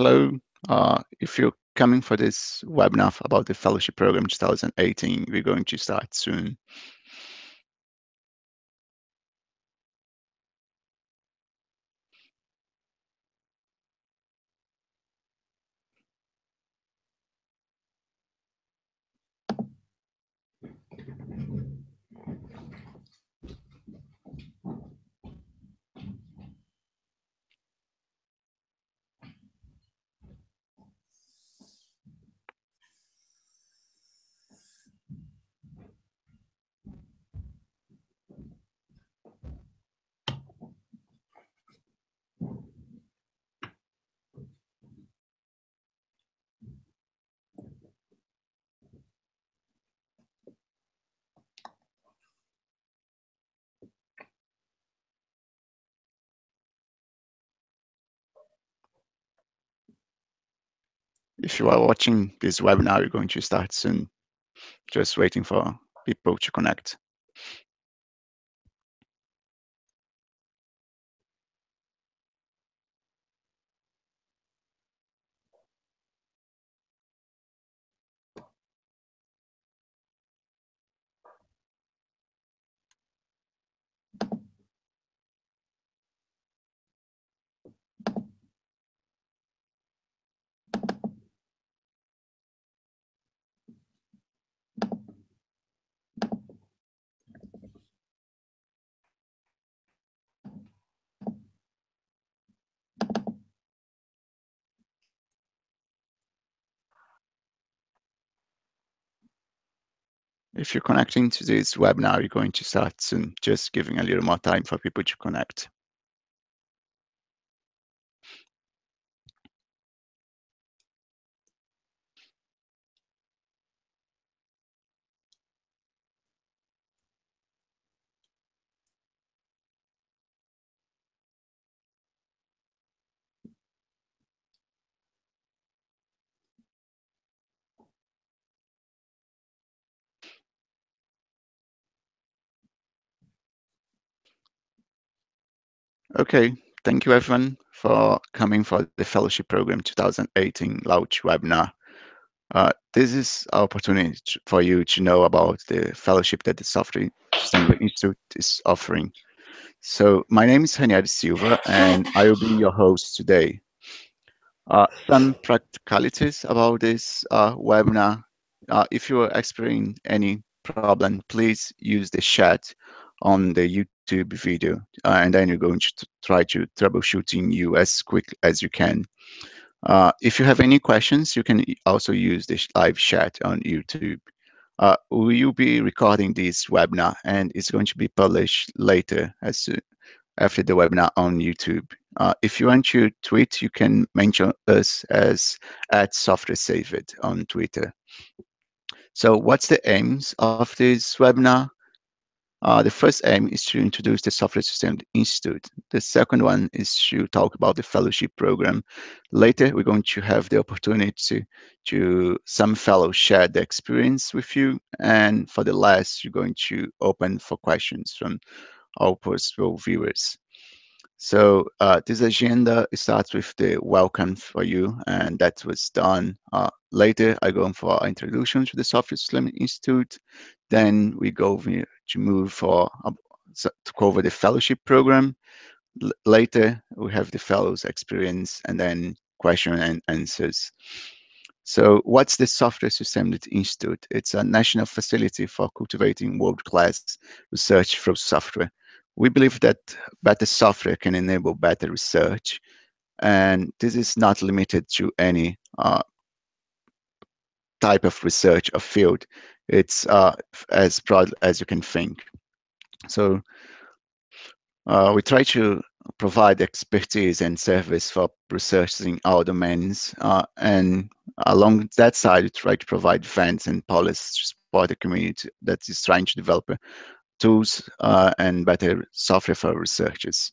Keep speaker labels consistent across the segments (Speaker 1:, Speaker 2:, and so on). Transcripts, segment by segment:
Speaker 1: Hello. If you're coming for this webinar about the Fellowship Program 2018, we're going to start soon. If you are watching this webinar, we're going to start soon. Just waiting for people to connect. If you're connecting to this webinar, you're going to start soon. Just giving a little more time for people to connect. Okay, thank you everyone for coming for the Fellowship Program 2018 launch webinar. This is our opportunity for you to know about the fellowship that the Software Institute is offering. So my name is Ranieri Silva, and I will be your host today. Some practicalities about this webinar. If you are experiencing any problem, please use the chat on the YouTube video, and then you're going to try to troubleshooting you as quick as you can. If you have any questions, you can also use the live chat on YouTube. We will be recording this webinar, and it's going to be published later after the webinar on YouTube. If you want to tweet, you can mention us as @SoftwareSaved on Twitter. So what's the aims of this webinar? The first aim is to introduce the Software System Institute. The second one is to talk about the fellowship program. Later, we're going to have the opportunity to some fellows share the experience with you. And for the last, you're going to open for questions from our possible viewers. So this agenda starts with the welcome for you, and that was done. Later, I go for our introduction to the Software System Institute. Then we go to move to cover the fellowship program. Later, we have the fellows experience, and then question and answers. So what's the Software System Institute? It's a national facility for cultivating world-class research through software. We believe that better software can enable better research, and this is not limited to any type of research or field. It's as broad as you can think. So we try to provide expertise and service for researchers in all domains, and along that side, we try to provide events and policies to support the community that is trying to develop tools and better software for researchers.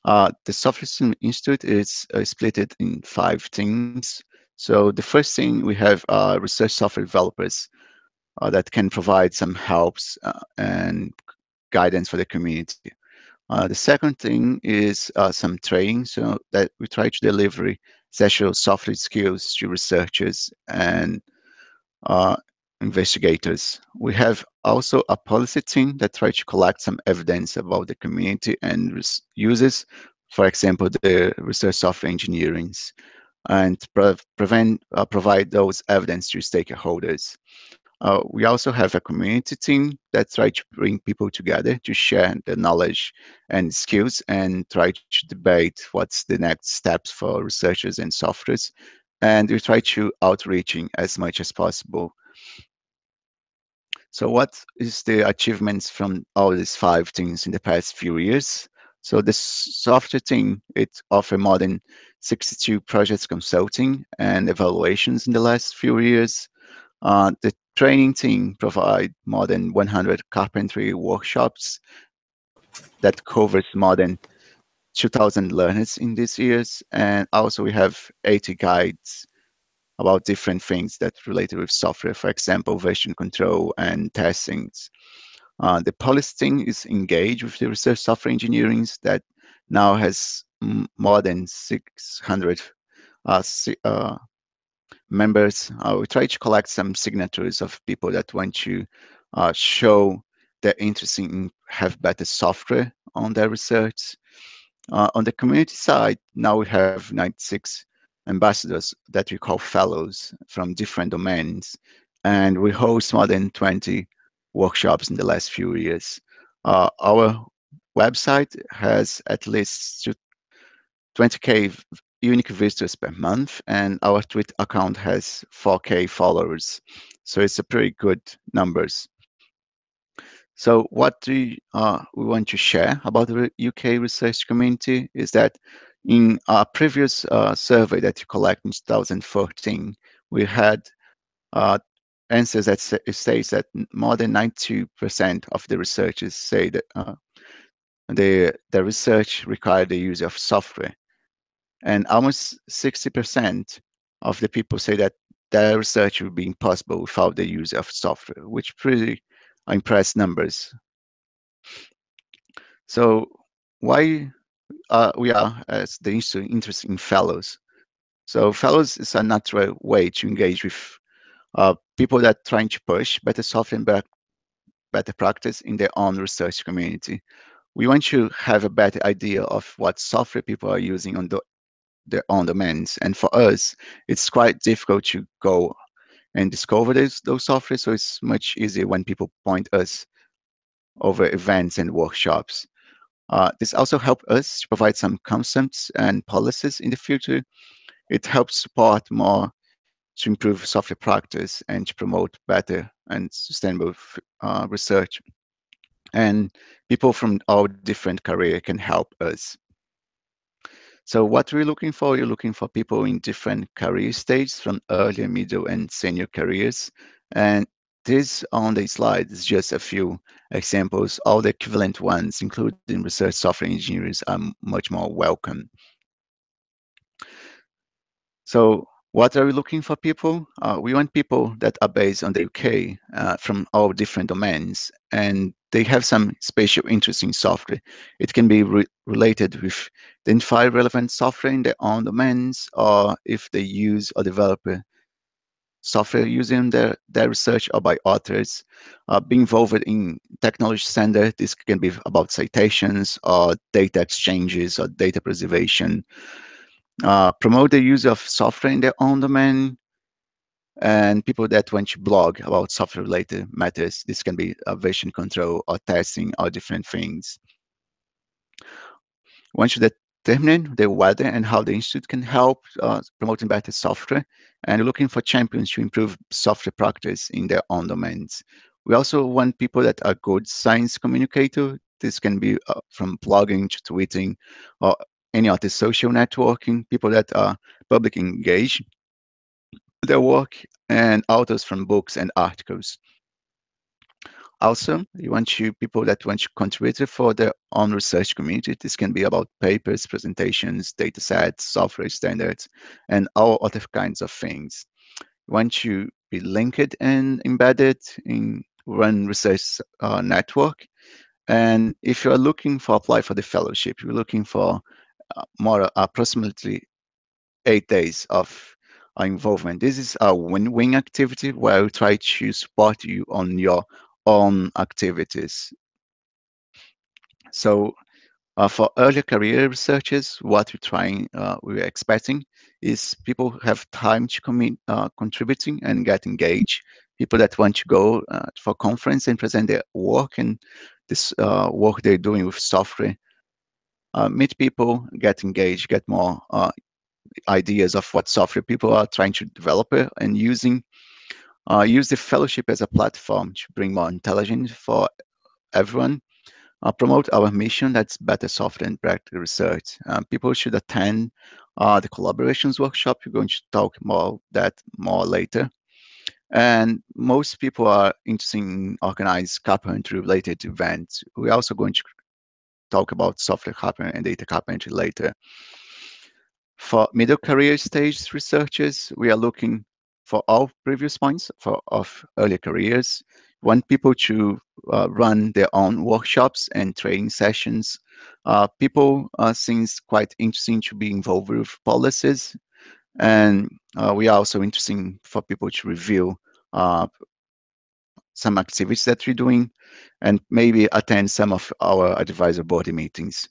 Speaker 1: The Software System Institute is split in 5 teams. So the first thing we have research software developers that can provide some helps and guidance for the community. The second thing is some training, so that we try to deliver essential software skills to researchers and uh, investigators. We have also a policy team that try to collect some evidence about the community and users, for example, the research software engineerings, and provide those evidence to stakeholders. We also have a community team that try to bring people together to share the knowledge and skills and try to debate what's the next steps for researchers and softwares. And we try to outreaching as much as possible. So what is the achievements from all these five things in the past few years? So the software team, it offer more than 62 projects consulting and evaluations in the last few years. The training team provide more than 100 carpentry workshops that covers more than 2,000 learners in these years. And also we have 80 guides about different things that related with software, for example, version control and testings. The policy team is engaged with the research software engineering that now has more than 600 members. We try to collect some signatures of people that want to show their interest in have better software on their research. On the community side, now we have 96 ambassadors that we call fellows from different domains, and we host more than 20 workshops in the last few years. Our website has at least 20K unique visitors per month, and our Twitter account has 4K followers. So it's a pretty good numbers. So what we want to share about the UK research community is that in our previous survey that you collect in 2014, we had uh, answers that states that more than 92% of the researchers say that the research required the use of software, and almost 60% of the people say that their research would be impossible without the use of software, which pretty impressive numbers. So why we are as the Institute interested in fellows? So fellows is a natural way to engage with people that trying to push better software and better practice in their own research community. We want to have a better idea of what software people are using on their own domains. And for us, it's quite difficult to go and discover those software. So it's much easier when people point us over events and workshops. This also helps us to provide some concepts and policies in the future. It helps support more to improve software practice and to promote better and sustainable research. And people from all different career can help us. So what we're looking for, you're looking for people in different career stages from early, middle, and senior careers. And this on the slide is just a few examples. All the equivalent ones, including research software engineers, are much more welcome. So what are we looking for people? We want people that are based on the UK from all different domains, and they have some special interest in software. It can be related with identify relevant software in their own domains, or if they use or develop software using their research or by authors. Be involved in technology standard. This can be about citations or data exchanges or data preservation. Promote the use of software in their own domain, and people that want to blog about software related matters. This can be version control or testing or different things. Want to determine the whether and how the institute can help promoting better software, and looking for champions to improve software practice in their own domains. We also want people that are good science communicator. This can be from blogging to tweeting or any other social networking, people that are public engaged their work, and authors from books and articles. Also, you want to people that want to contribute for their own research community. This can be about papers, presentations, data sets, software standards, and all other kinds of things. You want to be linked and embedded in one research network. And if you are looking for apply for the fellowship, you're looking for more approximately 8 days of involvement. This is a win-win activity where we try to support you on your own activities. So for early career researchers, what we're expecting is people who have time to contributing and get engaged. People that want to go for conference and present their work and this work they're doing with software. Meet people, get engaged, get more ideas of what software people are trying to develop and using. Use the fellowship as a platform to bring more intelligence for everyone. Promote our mission, that's better software and practical research. People should attend the collaborations workshop. We're going to talk more that more later. And most people are interested in organized carpentry related events. We're also going to talk about software carpentry and data carpentry later. For middle career stage researchers, we are looking for all previous points of early careers. We want people to run their own workshops and training sessions. People seems quite interesting to be involved with policies, and we are also interesting for people to review uh, some activities that we're doing and maybe attend some of our advisor body meetings.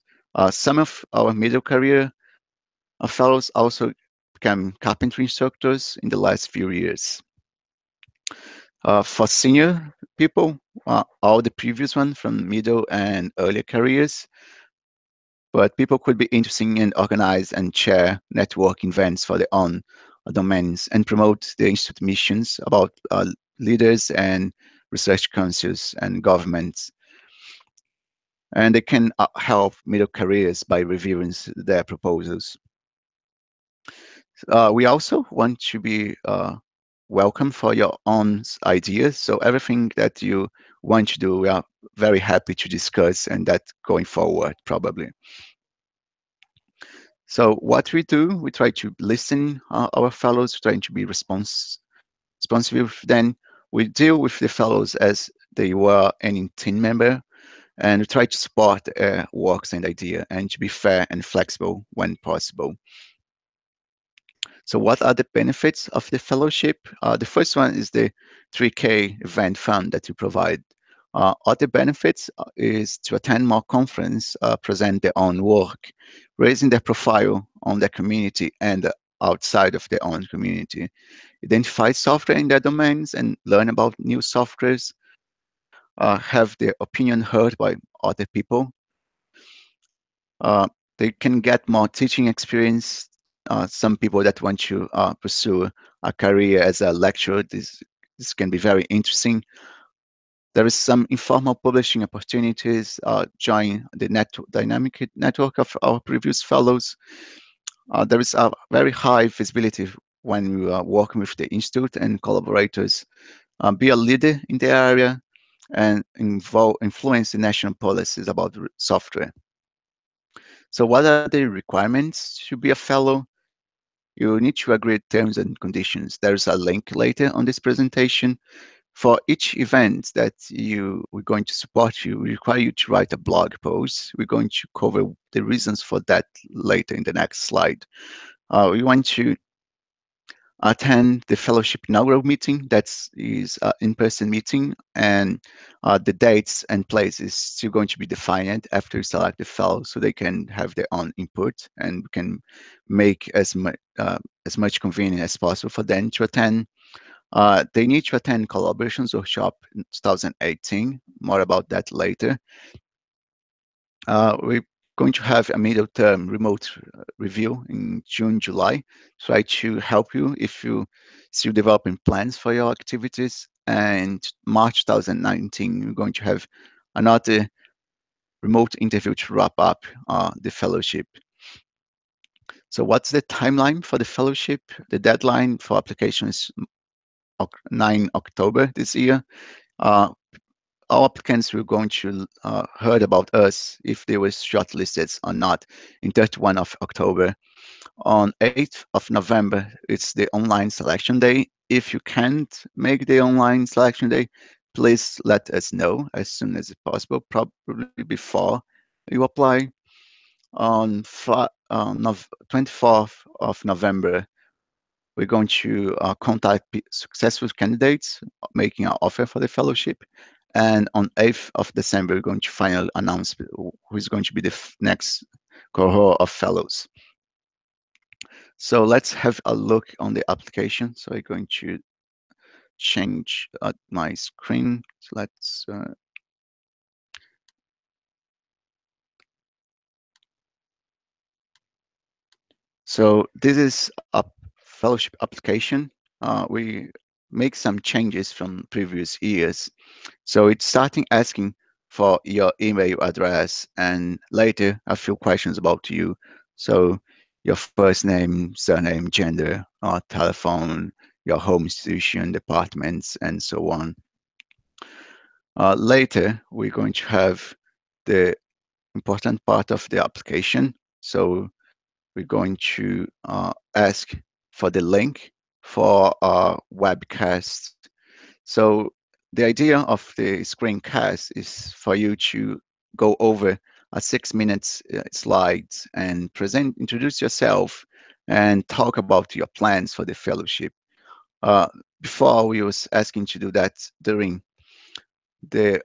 Speaker 1: Some of our middle career fellows also became carpentry instructors in the last few years. For senior people, all the previous one from middle and early careers, but people could be interested in organize and chair network events for their own domains and promote the institute missions about leaders and research councils and governments. And they can help middle careers by reviewing their proposals. We also want to be welcome for your own ideas. So everything that you want to do, we are very happy to discuss and that going forward probably. So what we do, we try to listen our fellows, trying to be responsive. Then we deal with the fellows as they were any team member, and we try to support their works and idea and to be fair and flexible when possible. So what are the benefits of the fellowship? The first one is the 3K event fund that you provide. Other benefits is to attend more conference, present their own work, raising their profile on their community and outside of their own community, identify software in their domains and learn about new softwares, have their opinion heard by other people. Uh, they can get more teaching experience. Some people that want to pursue a career as a lecturer, this can be very interesting. There is some informal publishing opportunities. Join the dynamic network of our previous fellows. There is a very high visibility when we are working with the institute and collaborators. Be a leader in the area and influence the national policies about software. So what are the requirements to be a fellow? You need to agree terms and conditions. There's a link later on this presentation. For each event that we're going to support you, we require you to write a blog post. We're going to cover the reasons for that later in the next slide. We want to attend the fellowship inaugural meeting. That is an in-person meeting, and the dates and place is still going to be defined after you select the fellow, so they can have their own input and we can make as much convenient as possible for them to attend. They need to attend collaborations workshop in 2018. More about that later. We're going to have a middle term remote review in June, July. Try to help you if you still developing plans for your activities. And March 2019, we're going to have another remote interview to wrap up the fellowship. So what's the timeline for the fellowship? The deadline for application is 9 October this year. All applicants were going to heard about us if they were shortlisted or not in 31 of October. On 8th of November, it's the online selection day. If you can't make the online selection day, please let us know as soon as possible, probably before you apply. On 24th of November, we're going to contact successful candidates making an offer for the fellowship. And on 8th of December, we're going to finally announce who is going to be the next cohort of fellows. So let's have a look on the application. So I'm going to change my screen. So let's so this is a fellowship application. We make some changes from previous years. So it's starting asking for your email address and later a few questions about you. So your first name, surname, gender, telephone, your home institution, departments, and so on. Later, we're going to have the important part of the application. So we're going to ask for the link for our webcast. So the idea of the screencast is for you to go over a 6 minutes slides and introduce yourself and talk about your plans for the fellowship. Uh, Before we was asking to do that during the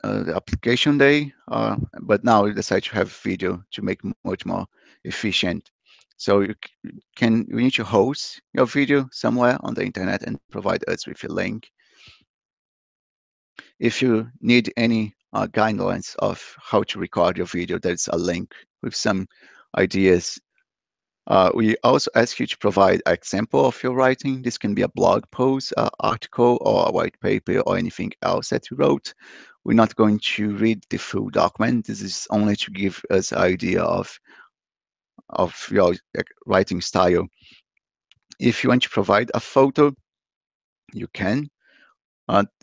Speaker 1: application day, but now we decide to have video to make much more efficient. So you need to host your video somewhere on the internet and provide us with a link. If you need any guidelines of how to record your video, there's a link with some ideas. We also ask you to provide an example of your writing. This can be a blog post, an article, or a white paper, or anything else that you wrote. We're not going to read the full document. This is only to give us an idea of your writing style. If you want to provide a photo, you can.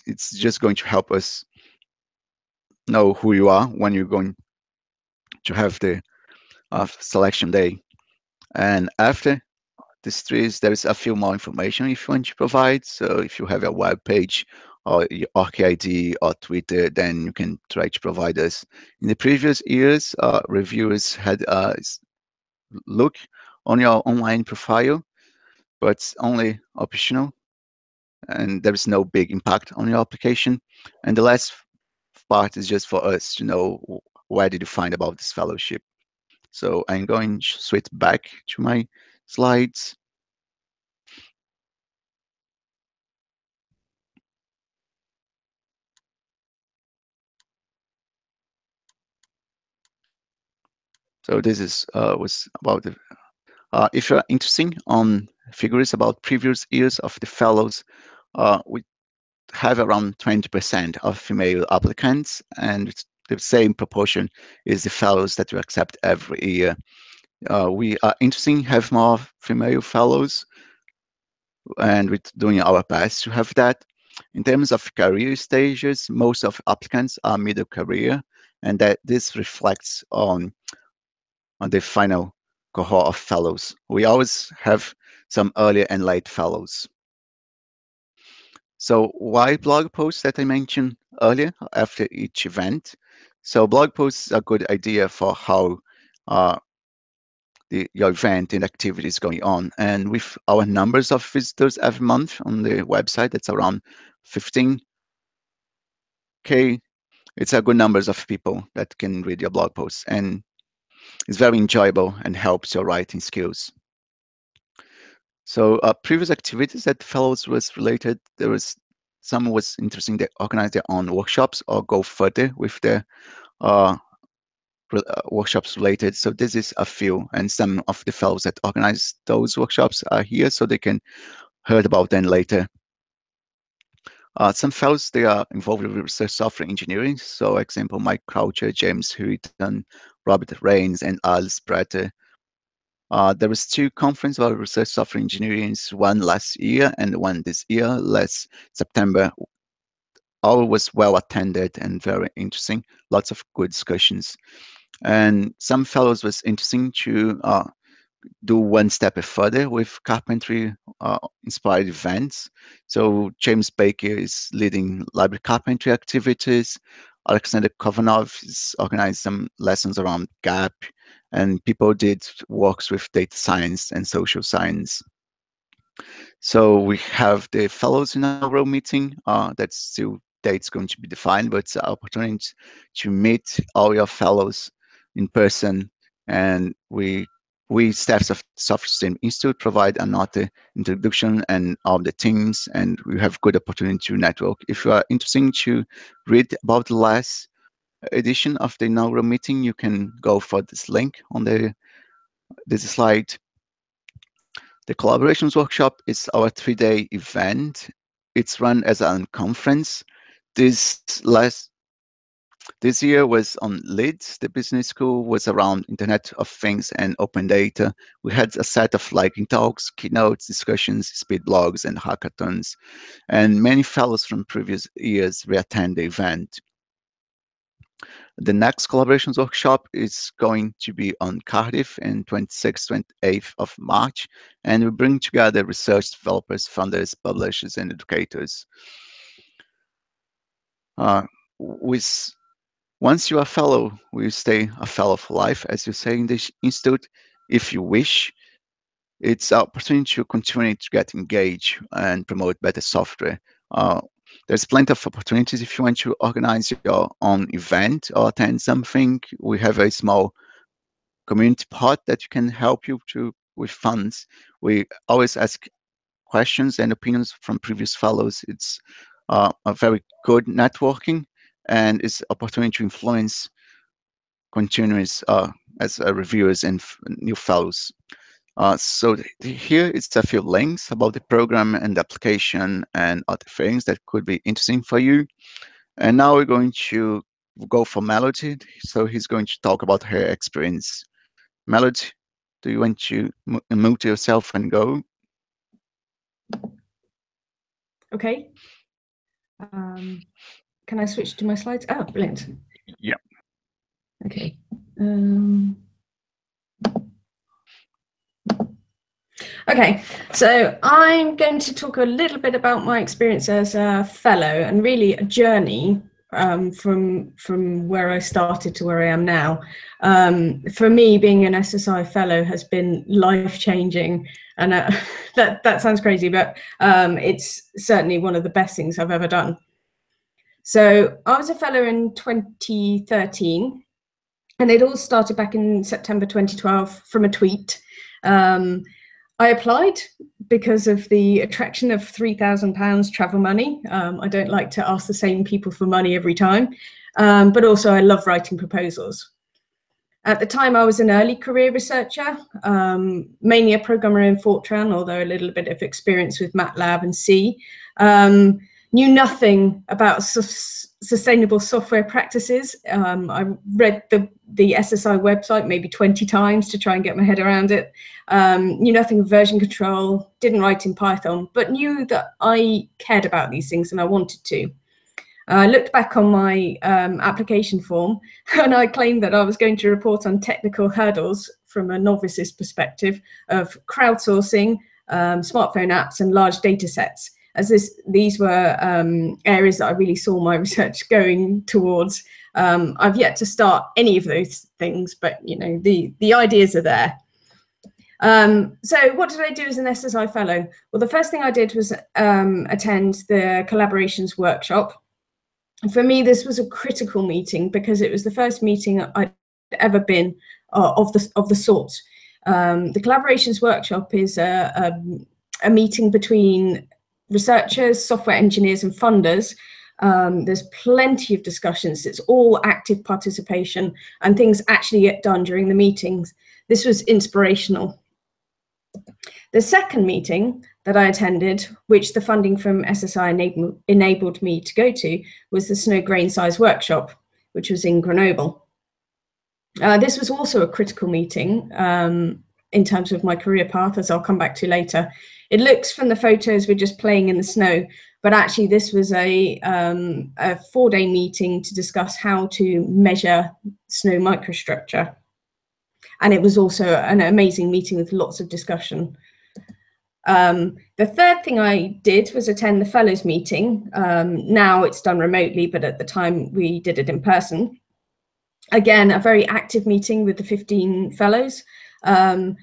Speaker 1: It's just going to help us know who you are when you're going to have the selection day. And after these trees, there is a few more information if you want to provide. So if you have a web page or your OrchID or Twitter, then you can try to provide us. In the previous years, reviewers had a look on your online profile, but it's only optional and there is no big impact on your application. And the last part is just for us to know where did you find about this fellowship. So I'm going to switch back to my slides. So this is was about the. If you're interested on figures about previous years of the fellows, we have around 20% of female applicants, and the same proportion is the fellows that we accept every year. We are interested in have more female fellows, and we're doing our best to have that. In terms of career stages, most of applicants are middle career, and that this reflects on the final cohort of fellows. We always have some early and late fellows. So why blog posts that I mentioned earlier after each event? So blog posts are a good idea for how your event and activity is going on. And with our numbers of visitors every month on the website, that's around 15K. It's a good numbers of people that can read your blog posts. And it's very enjoyable and helps your writing skills. So previous activities that fellows was related, there was some was interesting. They organize their own workshops or go further with their uh, workshops related. So this is a few, and some of the fellows that organize those workshops are here, so they can heard about them later. Some fellows, they are involved with research software engineering. So example, Mike Croucher, James Huiton, Robert Rains, and Alice Prater. There was two conferences about research software engineering, one last year and one this year, last September. All was well attended and very interesting. Lots of good discussions. And some fellows was interesting to do one step further with carpentry inspired events. So James Baker is leading library carpentry activities. Alexander Kovanov is organizing some lessons around GAP. and people did works with data science and social science. So we have the fellows in our row meeting. That's still date's going to be defined, but it's an opportunity to meet all your fellows in person, and we staffs of Sophism Institute provide another introduction and all the teams, and we have good opportunity to network. If you are interested to read about the last edition of the inaugural meeting, you can go for this link on this slide. The collaborations workshop is our 3-day event. It's run as a conference. This year was on Leeds. The business school was around Internet of Things and open data. We had a set of lightning talks, keynotes, discussions, speed blogs, and hackathons. And many fellows from previous years reattend the event. The next collaborations workshop is going to be on Cardiff in 26th, 28th of March, and we bring together research developers, funders, publishers, and educators. Once you are a fellow, will you stay a fellow for life, as you say in the institute? If you wish, it's an opportunity to continue to get engaged and promote better software. There's plenty of opportunities if you want to organize your own event or attend something. We have a small community pot that can help you with funds. We always ask questions and opinions from previous fellows. It's a very good networking, and it's opportunity to influence continuous as reviewers and new fellows. So here is a few links about the program and the application and other things that could be interesting for you. And now we're going to go for Melody. So he's going to talk about her experience. Melody, do you want to mute yourself and go?
Speaker 2: Okay. Can I switch to my slides? Oh, brilliant.
Speaker 1: Yeah.
Speaker 2: Okay. Okay, so I'm going to talk a little bit about my experience as a fellow and really a journey from where I started to where I am now. For me, being an SSI fellow has been life-changing, and that sounds crazy, but it's certainly one of the best things I've ever done. So I was a fellow in 2013, and it all started back in September 2012 from a tweet. I applied because of the attraction of £3,000 travel money. I don't like to ask the same people for money every time, but also I love writing proposals. At the time, I was an early career researcher, mainly a programmer in Fortran, although a little bit of experience with MATLAB and C. Knew nothing about sustainable software practices. I read the SSI website maybe 20 times to try and get my head around it. Knew nothing of version control, didn't write in Python, but knew that I cared about these things and I wanted to. I looked back on my application form and I claimed that I was going to report on technical hurdles from a novice's perspective of crowdsourcing, smartphone apps and large data sets, as these were areas that I really saw my research going towards. I've yet to start any of those things, but you know, the ideas are there. So what did I do as an SSI fellow? Well, the first thing I did was attend the collaborations workshop. For me, this was a critical meeting because it was the first meeting I'd ever been of the sort. The collaborations workshop is a meeting between researchers, software engineers, and funders. There's plenty of discussions. It's all active participation, and things actually get done during the meetings. This was inspirational. The second meeting that I attended, which the funding from SSI enabled me to go to, was the Snow Grain Size Workshop, which was in Grenoble. This was also a critical meeting in terms of my career path, as I'll come back to later. It looks from the photos we're just playing in the snow, but actually this was a 4-day meeting to discuss how to measure snow microstructure. And it was also an amazing meeting with lots of discussion. The third thing I did was attend the fellows meeting. Now it's done remotely, but at the time we did it in person. Again, a very active meeting with the 15 fellows, and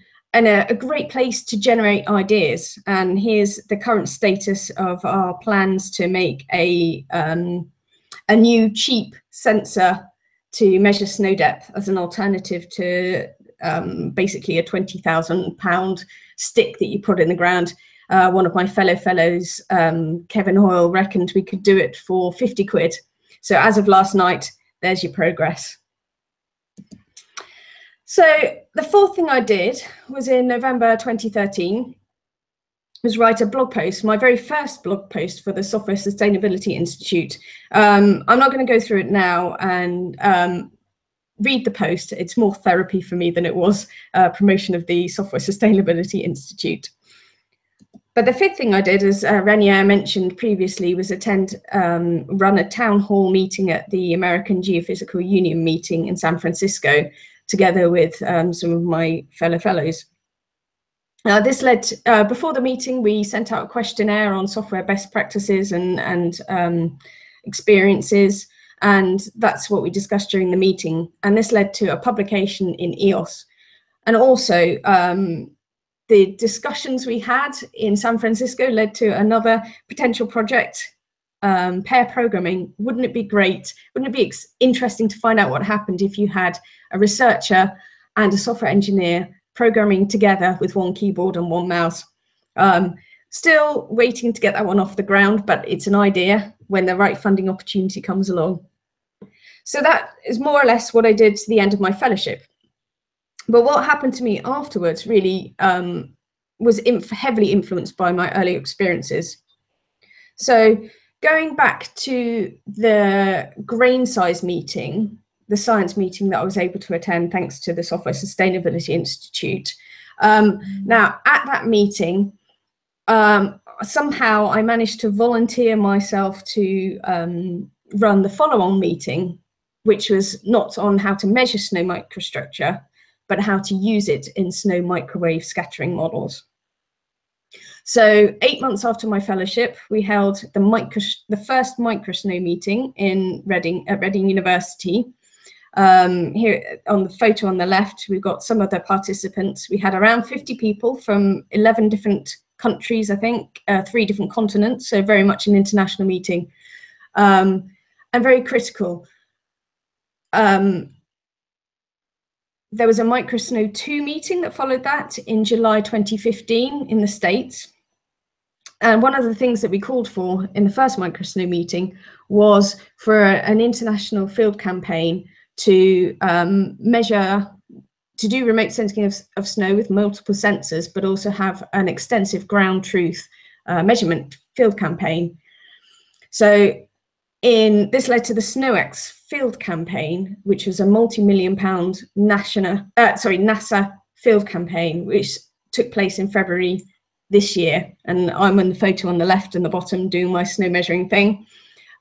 Speaker 2: a great place to generate ideas. And here's the current status of our plans to make a new cheap sensor to measure snow depth as an alternative to basically a £20,000 stick that you put in the ground. One of my fellows, Kevin Hoyle, reckoned we could do it for 50 quid. So as of last night, there's your progress. So the fourth thing I did was in November 2013 was write a blog post, my very first blog post for the Software Sustainability Institute. I'm not going to go through it now and read the post. It's more therapy for me than it was promotion of the Software Sustainability Institute. But the fifth thing I did, as Renier mentioned previously, was run a town hall meeting at the American Geophysical Union meeting in San Francisco, together with some of my fellows. This led to, before the meeting, we sent out a questionnaire on software best practices and experiences, and that's what we discussed during the meeting. And this led to a publication in EOS. And also, the discussions we had in San Francisco led to another potential project, pair programming. Wouldn't it be great? Wouldn't it be interesting to find out what happened if you had a researcher and a software engineer programming together with one keyboard and one mouse? Still waiting to get that one off the ground, but it's an idea when the right funding opportunity comes along. So that is more or less what I did to the end of my fellowship. But what happened to me afterwards really was heavily influenced by my early experiences. So going back to the grain size meeting, the science meeting that I was able to attend thanks to the Software Sustainability Institute. Now, at that meeting, somehow I managed to volunteer myself to run the follow-on meeting, which was not on how to measure snow microstructure, but how to use it in snow microwave scattering models. So 8 months after my fellowship, we held the first microsnow meeting in Reading, at Reading University. Here on the photo on the left, we've got some of the participants. We had around 50 people from 11 different countries, I think, 3 different continents, so very much an international meeting, and very critical. There was a Microsnow 2 meeting that followed that in July 2015 in the States. And one of the things that we called for in the first Microsnow meeting was for an international field campaign to do remote sensing of snow with multiple sensors, but also have an extensive ground truth measurement field campaign. So this led to the SnowX field campaign, which was a multi-million-pound NASA field campaign, which took place in February this year. And I'm on the photo on the left and the bottom doing my snow measuring thing.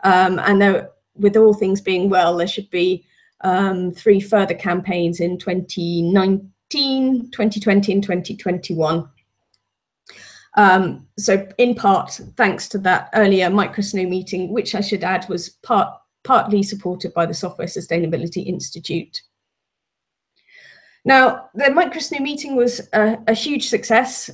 Speaker 2: And there, with all things being well, there should be 3 further campaigns in 2019, 2020, and 2021. So in part, thanks to that earlier Microsnow meeting, which I should add was partly supported by the Software Sustainability Institute. Now, the Microsnow meeting was a huge success.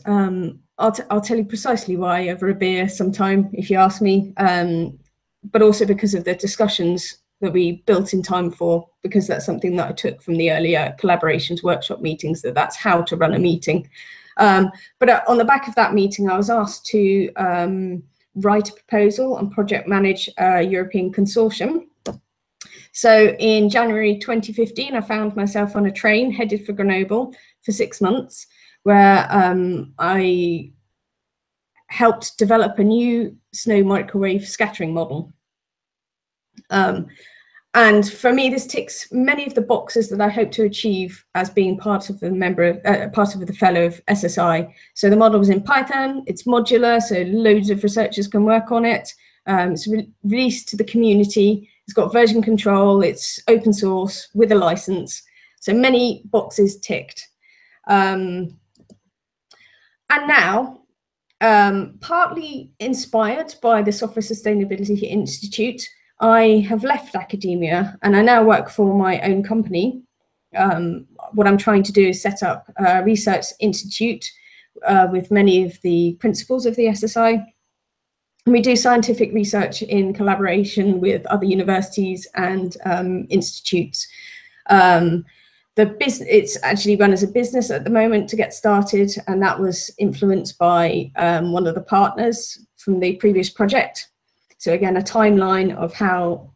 Speaker 2: I'll tell you precisely why over a beer sometime, if you ask me, but also because of the discussions that we built in time for, because that's something that I took from the earlier collaborations workshop meetings, that's how to run a meeting. But on the back of that meeting, I was asked to write a proposal and project manage a European consortium. So in January 2015, I found myself on a train headed for Grenoble for 6 months, where I helped develop a new snow microwave scattering model. And for me, this ticks many of the boxes that I hope to achieve as being part of the fellow of SSI. So the model was in Python, it's modular, so loads of researchers can work on it. It's released to the community, it's got version control, it's open source with a license. So many boxes ticked. And now, partly inspired by the Software Sustainability Institute, I have left academia and I now work for my own company. What I'm trying to do is set up a research institute with many of the principles of the SSI. And we do scientific research in collaboration with other universities and institutes. It's actually run as a business at the moment to get started, and that was influenced by one of the partners from the previous project. So again, a timeline of how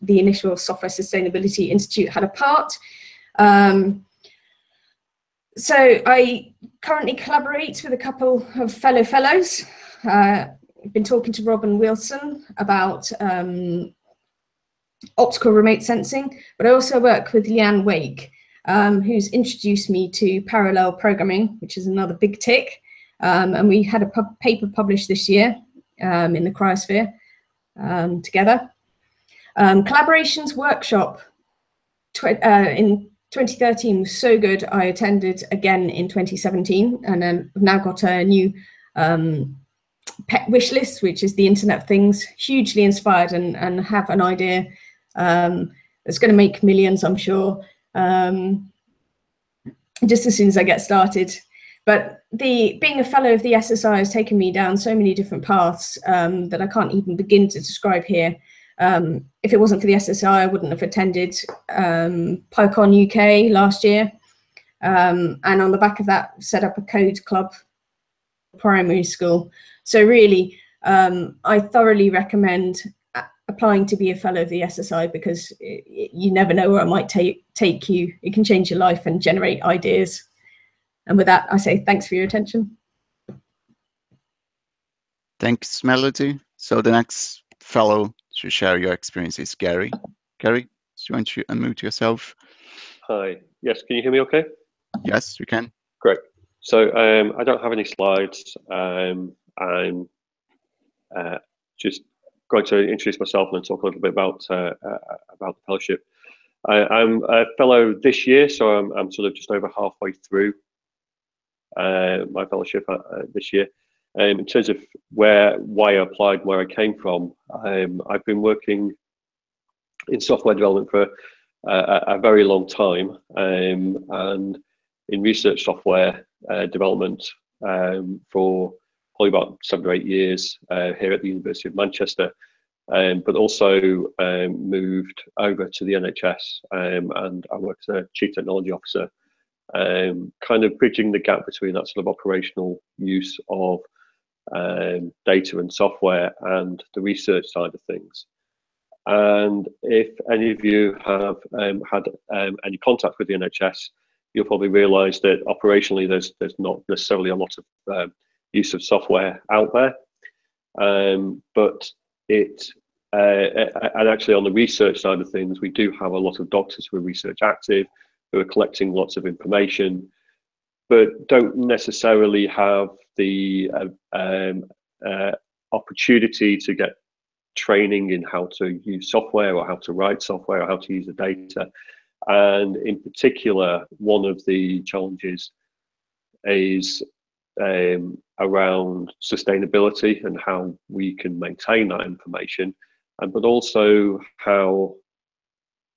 Speaker 2: the initial Software Sustainability Institute had a part. So I currently collaborate with a couple of fellows. I've been talking to Robin Wilson about optical remote sensing, but I also work with Leanne Wake, who's introduced me to parallel programming, which is another big tick. And we had a paper published this year in the cryosphere together. Collaborations workshop in 2013 was so good. I attended again in 2017, and then I've now got a new pet wish list, which is the Internet of Things, hugely inspired and have an idea that's going to make millions, I'm sure, just as soon as I get started. But being a fellow of the SSI has taken me down so many different paths that I can't even begin to describe here. If it wasn't for the SSI, I wouldn't have attended PyCon UK last year. And on the back of that, set up a code club primary school. So really, I thoroughly recommend applying to be a fellow of the SSI, because you never know where it might take you. It can change your life and generate ideas. And with that, I say thanks for your attention.
Speaker 1: Thanks, Melody. So the next fellow to share your experience is Kerry. Kerry, do you want to unmute yourself?
Speaker 3: Hi. Yes, can you hear me okay?
Speaker 1: Yes, we can.
Speaker 3: Great. So I don't have any slides. I'm just going to introduce myself and talk a little bit about the fellowship. I'm a fellow this year, so I'm sort of just over halfway through my fellowship this year. In terms of why I applied, where I came from, I've been working in software development for a very long time, and in research software development for probably about 7 or 8 years here at the University of Manchester, but also moved over to the NHS, and I work as a Chief Technology Officer, kind of bridging the gap between that sort of operational use of data and software and the research side of things. And if any of you have had any contact with the NHS, you'll probably realise that operationally there's not necessarily a lot of use of software out there, but and actually on the research side of things, we do have a lot of doctors who are research active, who are collecting lots of information, but don't necessarily have the opportunity to get training in how to use software or how to write software or how to use the data. And in particular, one of the challenges is around sustainability and how we can maintain that information, but also how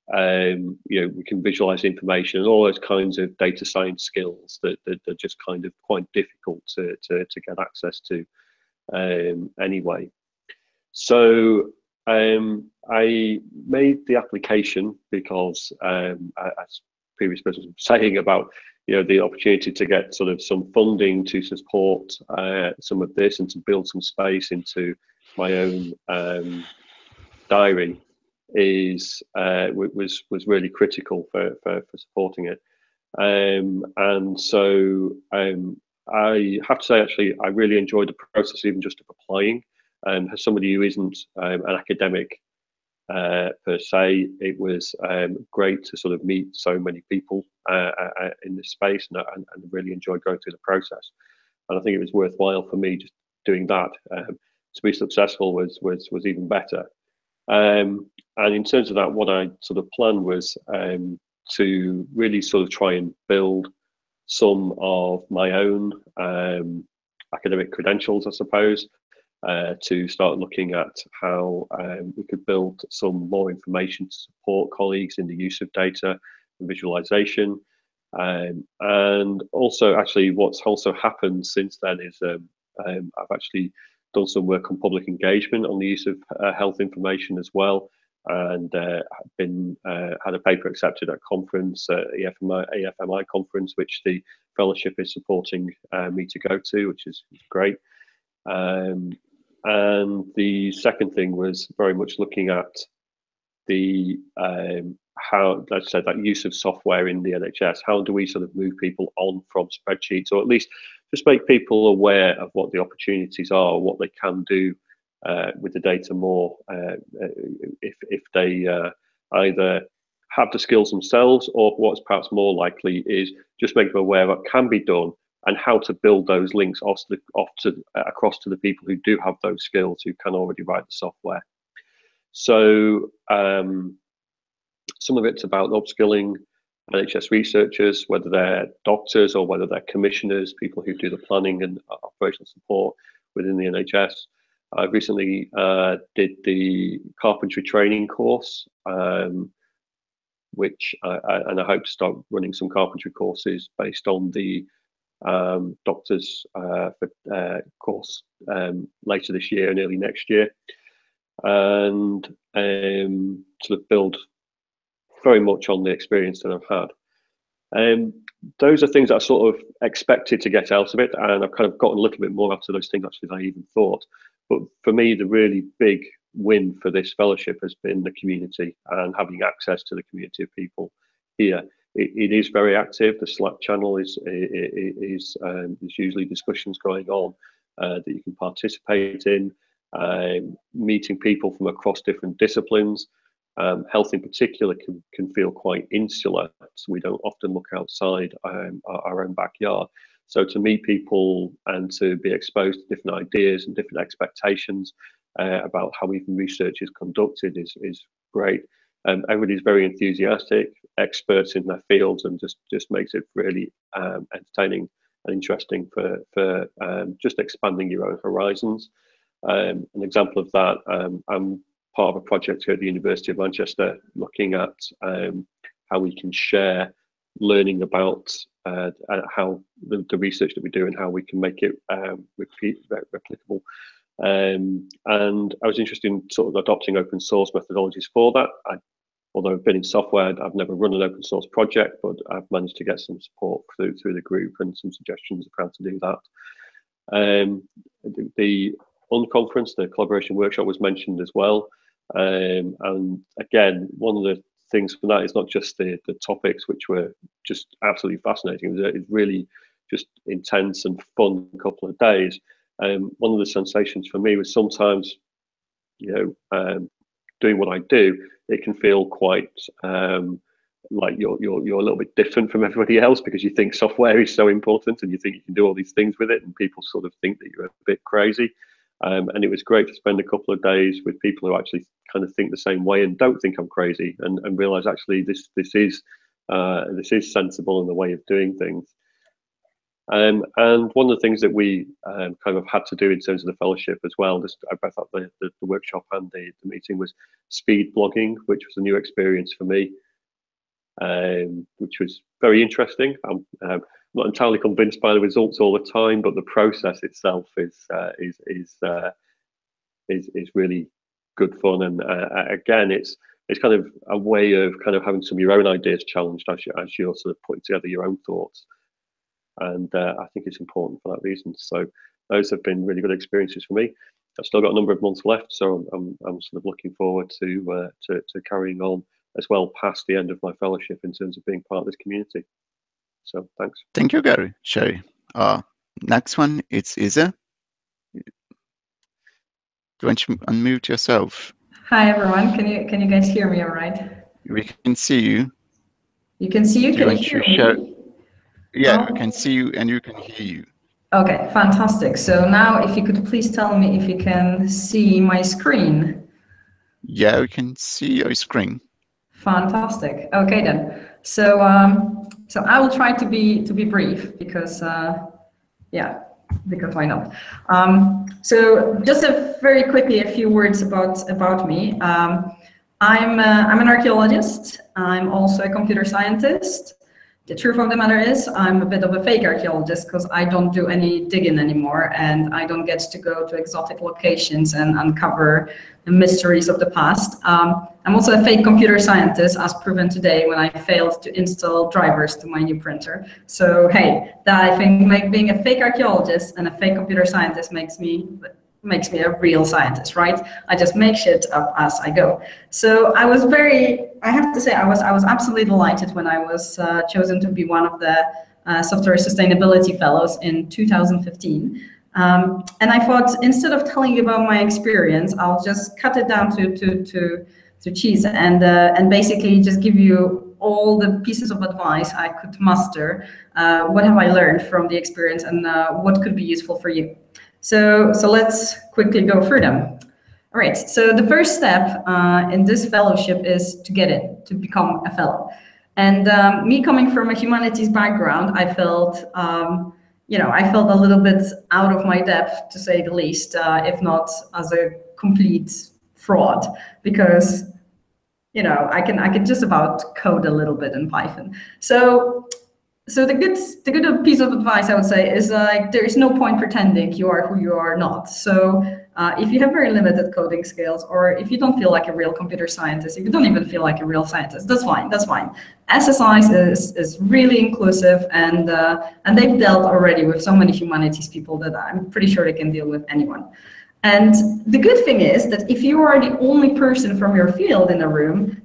Speaker 3: we can visualize information and all those kinds of data science skills that are just kind of quite difficult to get access to anyway. So I made the application because, as previous person was saying about, the opportunity to get sort of some funding to support some of this and to build some space into my own diary was really critical for supporting it. And so I have to say, actually, I really enjoyed the process, even just of applying. As somebody who isn't an academic per se, it was great to sort of meet so many people in this space, and really enjoyed going through the process. And I think it was worthwhile for me just doing that. To be successful was even better. And in terms of that, what I sort of planned was to really sort of try and build some of my own academic credentials, I suppose, to start looking at how we could build some more information to support colleagues in the use of data and visualization. And also, actually, what's also happened since then is I've actually done some work on public engagement on the use of health information as well, and had a paper accepted at a conference, AFMI conference, which the fellowship is supporting me to go to, which is great. And the second thing was very much looking at the how, like I said, that use of software in the NHS. How do we sort of move people on from spreadsheets, or at least just make people aware of what the opportunities are, or what they can do with the data more, if they either have the skills themselves, or what's perhaps more likely is just make them aware of what can be done and how to build those links across to the people who do have those skills, who can already write the software. So some of it's about upskilling NHS researchers, whether they're doctors or whether they're commissioners, people who do the planning and operational support within the NHS. I recently did the carpentry training course, which and I hope to start running some carpentry courses based on the doctors course later this year and early next year, and sort of build very much on the experience that I've had. Those are things that I sort of expected to get out of it, and I've kind of gotten a little bit more out of those things actually than I even thought. But for me, the really big win for this fellowship has been the community and having access to the community of people here. It is very active. The Slack channel is usually discussions going on that you can participate in, meeting people from across different disciplines. Health in particular can feel quite insular, so we don't often look outside our own backyard. So to meet people and to be exposed to different ideas and different expectations about how even research is conducted is great. Everybody's very enthusiastic, experts in their fields, and just makes it really entertaining and interesting for just expanding your own horizons. An example of that, I'm part of a project here at the University of Manchester looking at how we can share learning about how the research that we do and how we can make it replicable. And I was interested in sort of adopting open source methodologies for that. Although I've been in software, I've never run an open source project, but I've managed to get some support through the group and some suggestions of how to do that. The unconference, the collaboration workshop, was mentioned as well. And again, one of the things from that is not just the topics, which were just absolutely fascinating. It was really just intense and fun couple of days. One of the sensations for me was sometimes, doing what I do, it can feel quite like you're a little bit different from everybody else, because you think software is so important and you think you can do all these things with it, and people sort of think that you're a bit crazy. And it was great to spend a couple of days with people who actually kind of think the same way and don't think I'm crazy, and realize actually this is sensible in the way of doing things. And one of the things that we kind of had to do in terms of the fellowship as well, just both at the workshop and the meeting, was speed blogging, which was a new experience for me, which was very interesting. I'm not entirely convinced by the results all the time, but the process itself is really good fun. And again, it's kind of a way of kind of having some of your own ideas challenged as you're sort of putting together your own thoughts. And I think it's important for that reason. So those have been really good experiences for me. I've still got a number of months left, so I'm sort of looking forward to carrying on as well past the end of my fellowship in terms of being part of this community. So thanks.
Speaker 1: Thank you, Gary. Sherry. Next one, it's Isa. Do you want to unmute yourself?
Speaker 4: Hi everyone. Can you guys hear me all right?
Speaker 1: We can see you.
Speaker 4: You can see you. Can you hear me?
Speaker 1: Yeah, we can see you and you can hear you.
Speaker 4: Okay, fantastic. So now if you could please tell me if you can see my screen.
Speaker 1: Yeah, we can see your screen.
Speaker 4: Fantastic. Okay then. So so I will try to be brief, because yeah, because why not? So just very quickly, a few words about me. I'm an archaeologist. I'm also a computer scientist. The truth of the matter is I'm a bit of a fake archaeologist because I don't do any digging anymore, and I don't get to go to exotic locations and uncover the mysteries of the past. I'm also a fake computer scientist, as proven today when I failed to install drivers to my new printer. So hey, that I think being a fake archaeologist and a fake computer scientist makes me a real scientist, right? I just make shit up as I go. So I have to say, I was absolutely delighted when I was chosen to be one of the Software Sustainability Fellows in 2015. And I thought, instead of telling you about my experience, I'll just cut it down to cheese and basically just give you all the pieces of advice I could muster. What have I learned from the experience, and what could be useful for you? So let's quickly go through them. All right, so the first step in this fellowship is to get in, to become a fellow. And me coming from a humanities background, I felt, I felt a little bit out of my depth, to say the least, if not as a complete fraud, because, I can just about code a little bit in Python. So the good piece of advice I would say is there is no point pretending you are who you are not. So if you have very limited coding skills, or if you don't feel like a real computer scientist, if you don't even feel like a real scientist, that's fine. That's fine. SSI is really inclusive, and they've dealt already with so many humanities people that I'm pretty sure they can deal with anyone. And the good thing is that if you are the only person from your field in a room,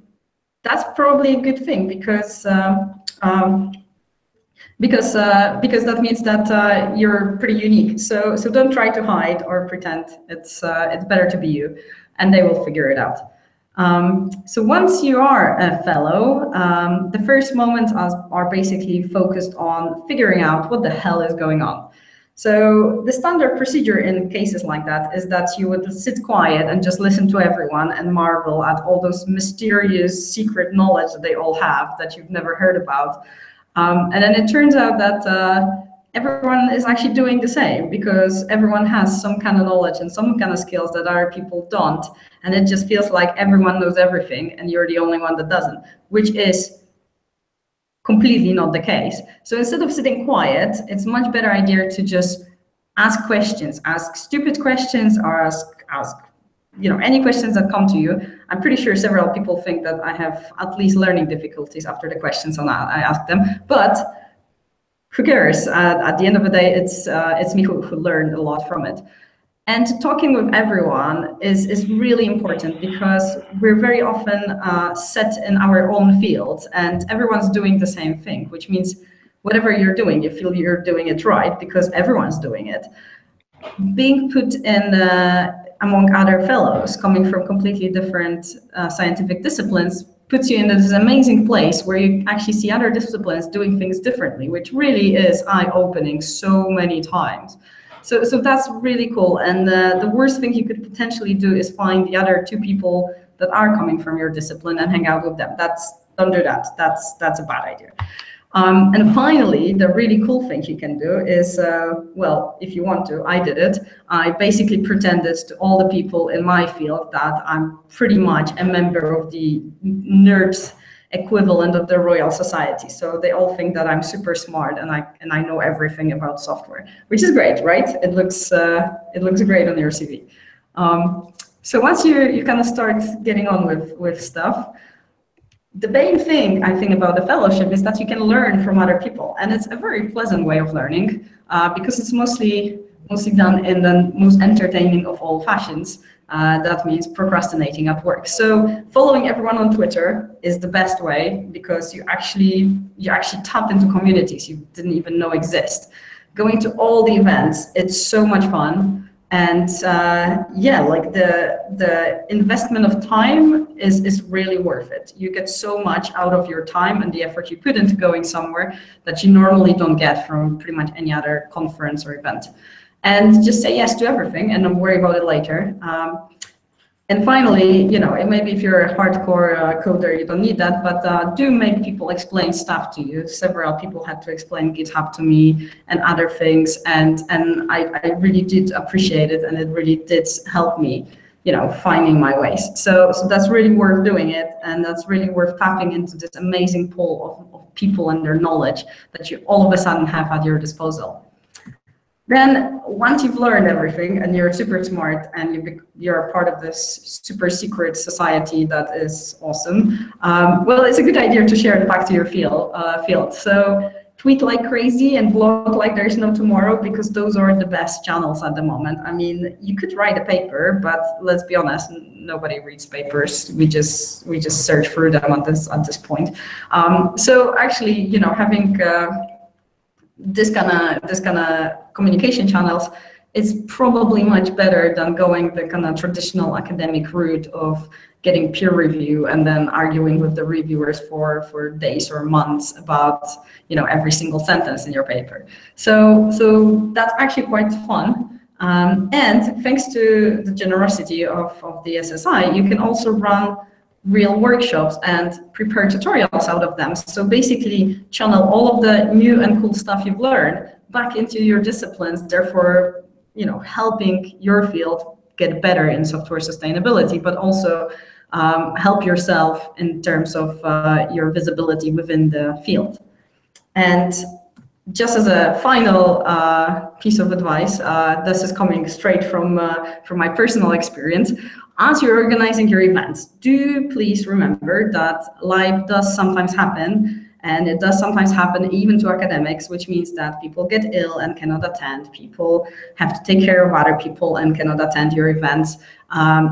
Speaker 4: that's probably a good thing, because that means that you're pretty unique. So don't try to hide or pretend. It's better to be you, and they will figure it out. So once you are a fellow, the first moments are basically focused on figuring out what the hell is going on. So the standard procedure in cases like that is that you would sit quiet and just listen to everyone and marvel at all those mysterious secret knowledge that they all have that you've never heard about. And then it turns out that everyone is actually doing the same, because everyone has some kind of knowledge and some kind of skills that other people don't. And it just feels like everyone knows everything and you're the only one that doesn't, which is completely not the case. So instead of sitting quiet, it's a much better idea to just ask questions, ask stupid questions, or ask any questions that come to you. I'm pretty sure several people think that I have at least learning difficulties after the questions I ask them, but who cares? At the end of the day, it's me who learned a lot from it. And talking with everyone is really important, because we're very often set in our own fields and everyone's doing the same thing, which means whatever you're doing, you feel you're doing it right because everyone's doing it. Being put in among other fellows coming from completely different scientific disciplines puts you in this amazing place where you actually see other disciplines doing things differently, which really is eye-opening so many times. So that's really cool. And the worst thing you could potentially do is find the other two people that are coming from your discipline and hang out with them. Don't do that. That's a bad idea. And finally, the really cool thing you can do is, well, if you want to, I did it. I basically pretended to all the people in my field that I'm pretty much a member of the nerds equivalent of the Royal Society. So they all think that I'm super smart and I know everything about software, which is great, right? It looks great on your CV. So once you kind of start getting on with stuff, the main thing I think about the fellowship is that you can learn from other people, and it's a very pleasant way of learning because it's mostly done in the most entertaining of all fashions. That means procrastinating at work. So following everyone on Twitter is the best way, because you actually tap into communities you didn't even know exist. Going to all the events, it's so much fun. And yeah, like the investment of time is really worth it. You get so much out of your time and the effort you put into going somewhere that you normally don't get from pretty much any other conference or event. And just say yes to everything and don't worry about it later. And finally, maybe if you're a hardcore coder, you don't need that, but do make people explain stuff to you. Several people had to explain GitHub to me and other things, and I really did appreciate it, and it really did help me, finding my ways. So that's really worth doing it, and that's really worth tapping into this amazing pool of people and their knowledge that you all of a sudden have at your disposal. Then once you've learned everything and you're super smart and you're a part of this super secret society that is awesome, well, it's a good idea to share it back to your field. So tweet like crazy and blog like there's no tomorrow, because those are the best channels at the moment. I mean, you could write a paper, but let's be honest, nobody reads papers. We just search through them at this point. So actually, having this kind of communication channels is probably much better than going the kind of traditional academic route of getting peer review and then arguing with the reviewers for days or months about every single sentence in your paper. So that's actually quite fun. And thanks to the generosity of the SSI, you can also run real workshops and prepare tutorials out of them. So basically channel all of the new and cool stuff you've learned back into your disciplines, therefore, helping your field get better in software sustainability, but also help yourself in terms of your visibility within the field. And just as a final piece of advice, this is coming straight from my personal experience. As you're organizing your events, do please remember that life does sometimes happen, and it does sometimes happen even to academics, which means that people get ill and cannot attend. People have to take care of other people and cannot attend your events.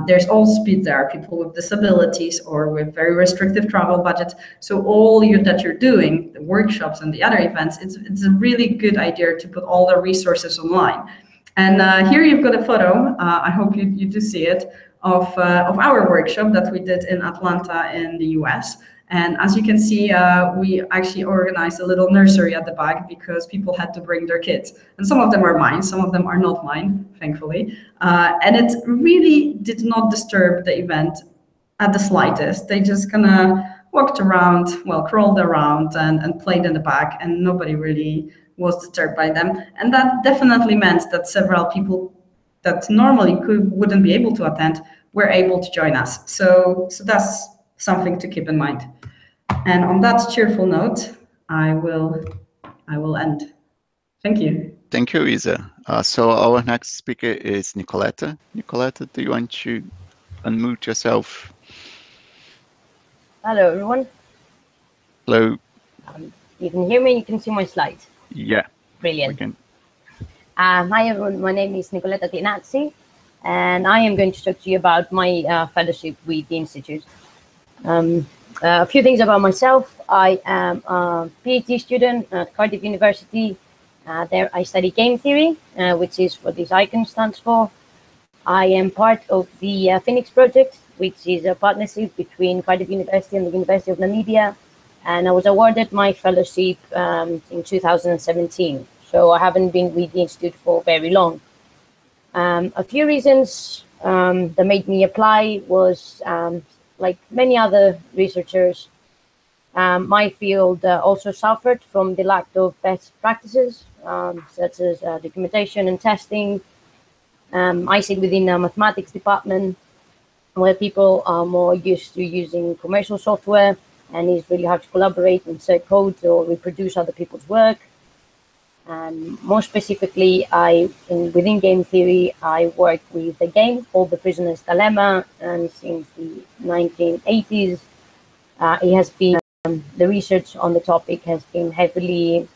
Speaker 4: There's also there are people with disabilities or with very restrictive travel budgets. So all that you're doing, the workshops and the other events, it's a really good idea to put all the resources online. And here you've got a photo, I hope you do see it, of our workshop that we did in Atlanta in the US. And as you can see, we actually organized a little nursery at the back because people had to bring their kids. And some of them are mine, some of them are not mine, thankfully. And it really did not disturb the event at the slightest. They just kind of walked around, well, crawled around and played in the back, and nobody really was disturbed by them. And that definitely meant that several people that normally wouldn't be able to attend were able to join us. So that's something to keep in mind. And on that cheerful note, I will end. Thank you.
Speaker 1: Thank you, Isa. So our next speaker is Nicolette. Nicolette, do you want to unmute yourself?
Speaker 5: Hello, everyone.
Speaker 1: Hello.
Speaker 5: You can hear me, you can see my slides.
Speaker 1: Yeah.
Speaker 5: Brilliant. Hi, everyone. My name is Nicolette van Niekerk, and I am going to talk to you about my fellowship with the Institute. A few things about myself. I am a PhD student at Cardiff University. There I study game theory, which is what this icon stands for. I am part of the Phoenix project, which is a partnership between Cardiff University and the University of Namibia. And I was awarded my fellowship in 2017. So I haven't been with the Institute for very long. A few reasons that made me apply was, like many other researchers, my field also suffered from the lack of best practices, such as documentation and testing. I sit within a mathematics department where people are more used to using commercial software, and it's really hard to collaborate and set code or reproduce other people's work. And more specifically, within game theory, I work with a game called The Prisoner's Dilemma, and since the 1980s, it has been the research on the topic has been heavily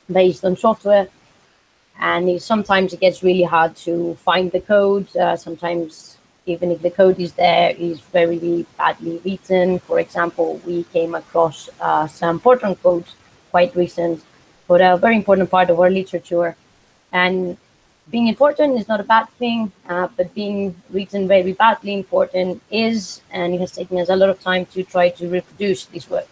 Speaker 5: based on software, and sometimes it gets really hard to find the code. Sometimes, even if the code is there, is very badly written. For example, we came across some Fortran code quite recent, but a very important part of our literature. And being important is not a bad thing, but being written very badly in Fortran is, and it has taken us a lot of time to try to reproduce this work.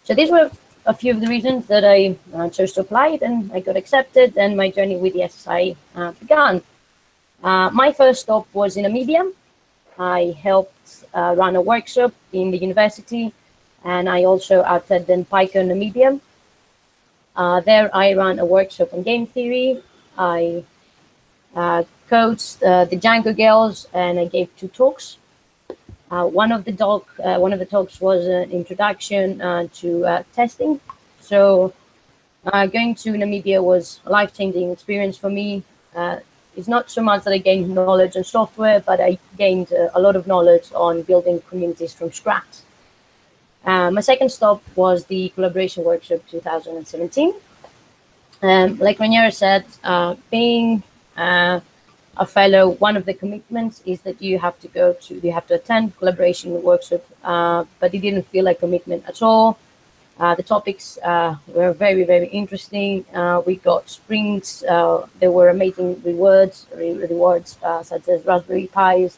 Speaker 5: So these were a few of the reasons that I chose to apply, and I got accepted, and my journey with the SSI began. My first stop was in Namibia. I helped run a workshop in the university, and I also attended PyCon Namibia. There I ran a workshop on game theory. I coached the Django girls, and I gave 2 talks. One of the talks was an introduction to testing. So going to Namibia was a life-changing experience for me. It's not so much that I gained knowledge on software, but I gained a lot of knowledge on building communities from scratch. My second stop was the collaboration workshop 2017. Like Raniera said, being a fellow, one of the commitments is that you have to attend collaboration workshop, but it didn't feel like commitment at all. The topics were very, very interesting. We got sprints. There were amazing rewards such as Raspberry Pis.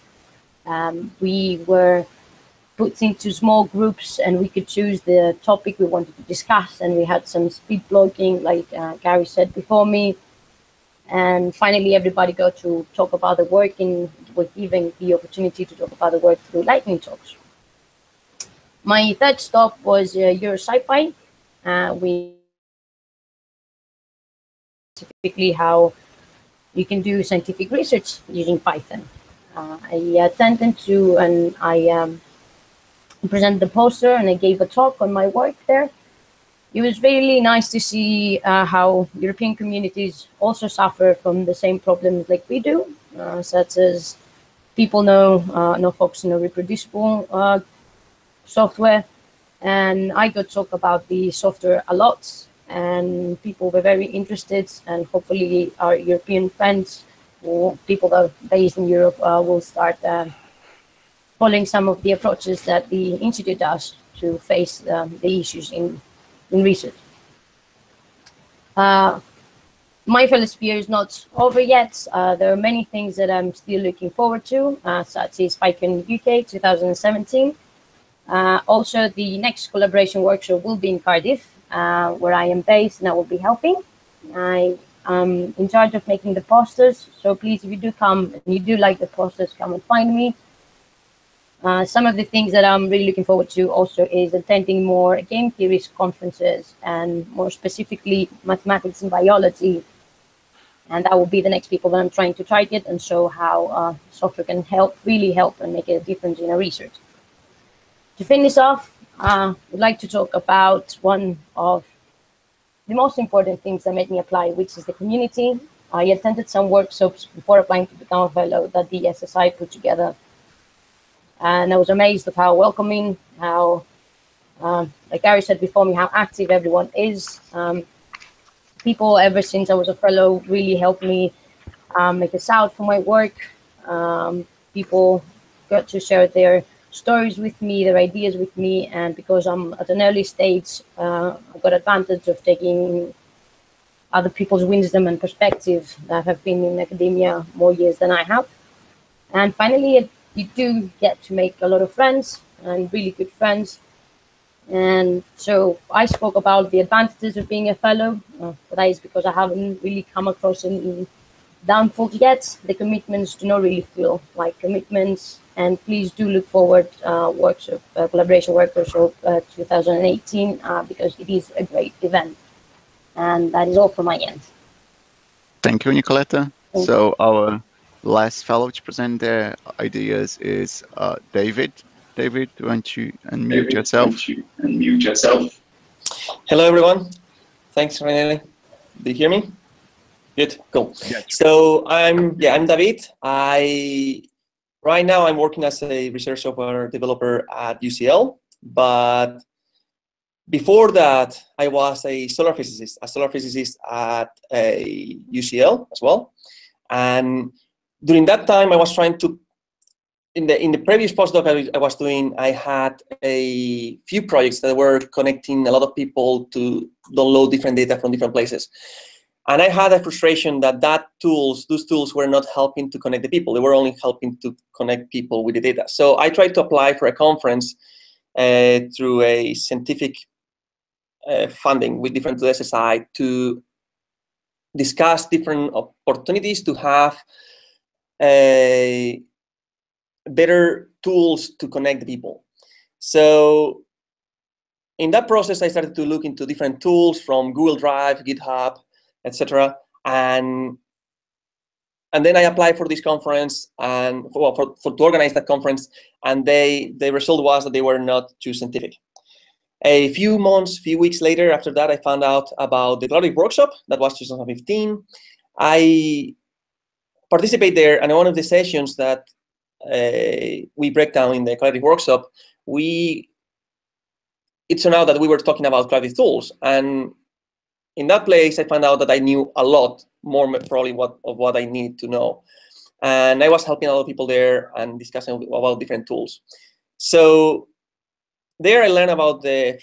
Speaker 5: We were put into small groups, and we could choose the topic we wanted to discuss. And we had some speed blogging, like Gary said before me. And finally, everybody got to talk about the work, and was given the opportunity to talk about the work through lightning talks. My third stop was EuroSci-Fi. We specifically how you can do scientific research using Python. I attended to, and I presented the poster, and I gave a talk on my work there. It was really nice to see how European communities also suffer from the same problems like we do, such as people no focus, no reproducible software. And I got to talk about the software a lot, and people were very interested, and hopefully our European friends or people that are based in Europe will start following some of the approaches that the Institute does to face the issues in research. My fellowship year is not over yet. There are many things that I'm still looking forward to, such as PyCon UK 2017. Also, the next collaboration workshop will be in Cardiff, where I am based, and I will be helping. I am in charge of making the posters, so please, if you do come and you do like the posters, come and find me. Some of the things that I'm really looking forward to also is attending more game theories conferences, and more specifically mathematics and biology. And that will be the next people that I'm trying to target and show how software can really help and make a difference in our research. To finish off, I would like to talk about one of the most important things that made me apply, which is the community. I attended some workshops before applying to become a fellow that the SSI put together. And I was amazed of how welcoming, how, like Gary said before me, how active everyone is. People, ever since I was a fellow, really helped me make a sound for my work. People got to share their stories with me, their ideas with me, and because I'm at an early stage, I got advantage of taking other people's wisdom and perspective that have been in academia more years than I have. And finally, you do get to make a lot of friends, and really good friends. And so I spoke about the advantages of being a fellow, but that is because I haven't really come across any downfalls yet. The commitments do not really feel like commitments, and please do look forward workshop, collaboration workshop 2018, because it is a great event. And that is all from my end.
Speaker 1: Thank you, Nicolette. So our last fellow to present their ideas is David. David, do you want to unmute yourself?
Speaker 6: Hello, everyone. Thanks, René. Do you hear me? Good, cool.
Speaker 1: Yes.
Speaker 6: So I'm David. Right now I'm working as a research software developer at UCL, but before that I was a solar physicist at a UCL as well. And during that time I was trying to, in the previous postdoc I was doing, I had a few projects that were connecting a lot of people to download different data from different places. And I had a frustration that those tools were not helping to connect the people. They were only helping to connect people with the data. So I tried to apply for a conference through a scientific funding with different SSI to discuss different opportunities to have better tools to connect the people. So in that process, I started to look into different tools from Google Drive, GitHub, etc. And then I applied for this conference and to organize that conference. And the result was that they were not too scientific. A few weeks later, after that, I found out about the collaborative workshop. That was 2015. I participated there, and in one of the sessions that we break down in the collaborative workshop, it turned out that we were talking about collaborative tools. And in that place, I found out that I knew a lot more probably of what I needed to know. And I was helping a lot of people there and discussing about different tools. So there I learned about the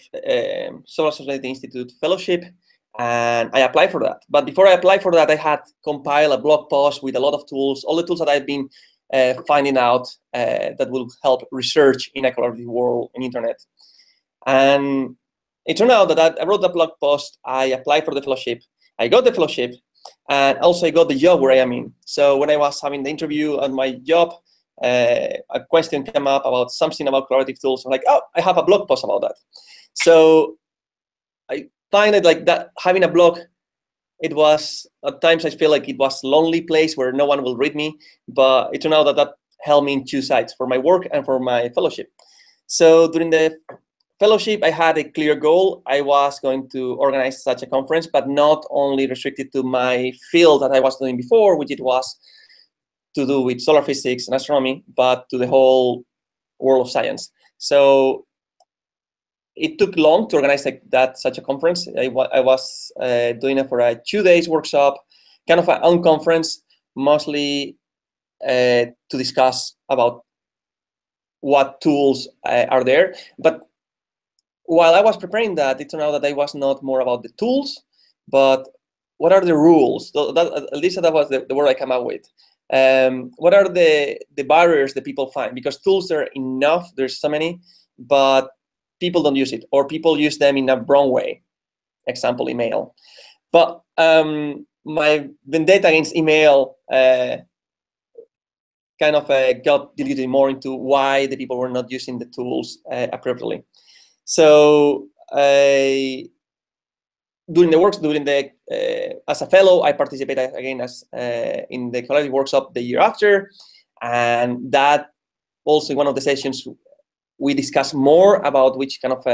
Speaker 6: Software Institute Fellowship, and I applied for that. But before I applied for that, I had compiled a blog post with a lot of tools, all the tools that I've been finding out that will help research in a collaborative world in internet. And it turned out that I wrote that blog post, I applied for the fellowship, I got the fellowship, and also I got the job where I am in. So when I was having the interview at my job, a question came up about something about collaborative tools. I'm like, oh, I have a blog post about that. So I find it like that having a blog, it was, at times I feel like it was a lonely place where no one will read me, but it turned out that that helped me in two sides, for my work and for my fellowship. So during the fellowship, I had a clear goal. I was going to organize such a conference, but not only restricted to my field that I was doing before, which it was to do with solar physics and astronomy, but to the whole world of science. So it took long to organize such a conference. I was doing it for a 2 days workshop, kind of an unconference, mostly to discuss about what tools are there. But while I was preparing that, it turned out that I was not more about the tools, but what are the rules? At least that was the word I came up with. What are the barriers that people find? Because tools are enough, there's so many, but people don't use it, or people use them in a wrong way. Example, email. But my vendetta against email kind of got diluted more into why the people were not using the tools appropriately. So as a fellow, I participated again as in the collaborative workshop the year after, and that also in one of the sessions we discussed more about which kind of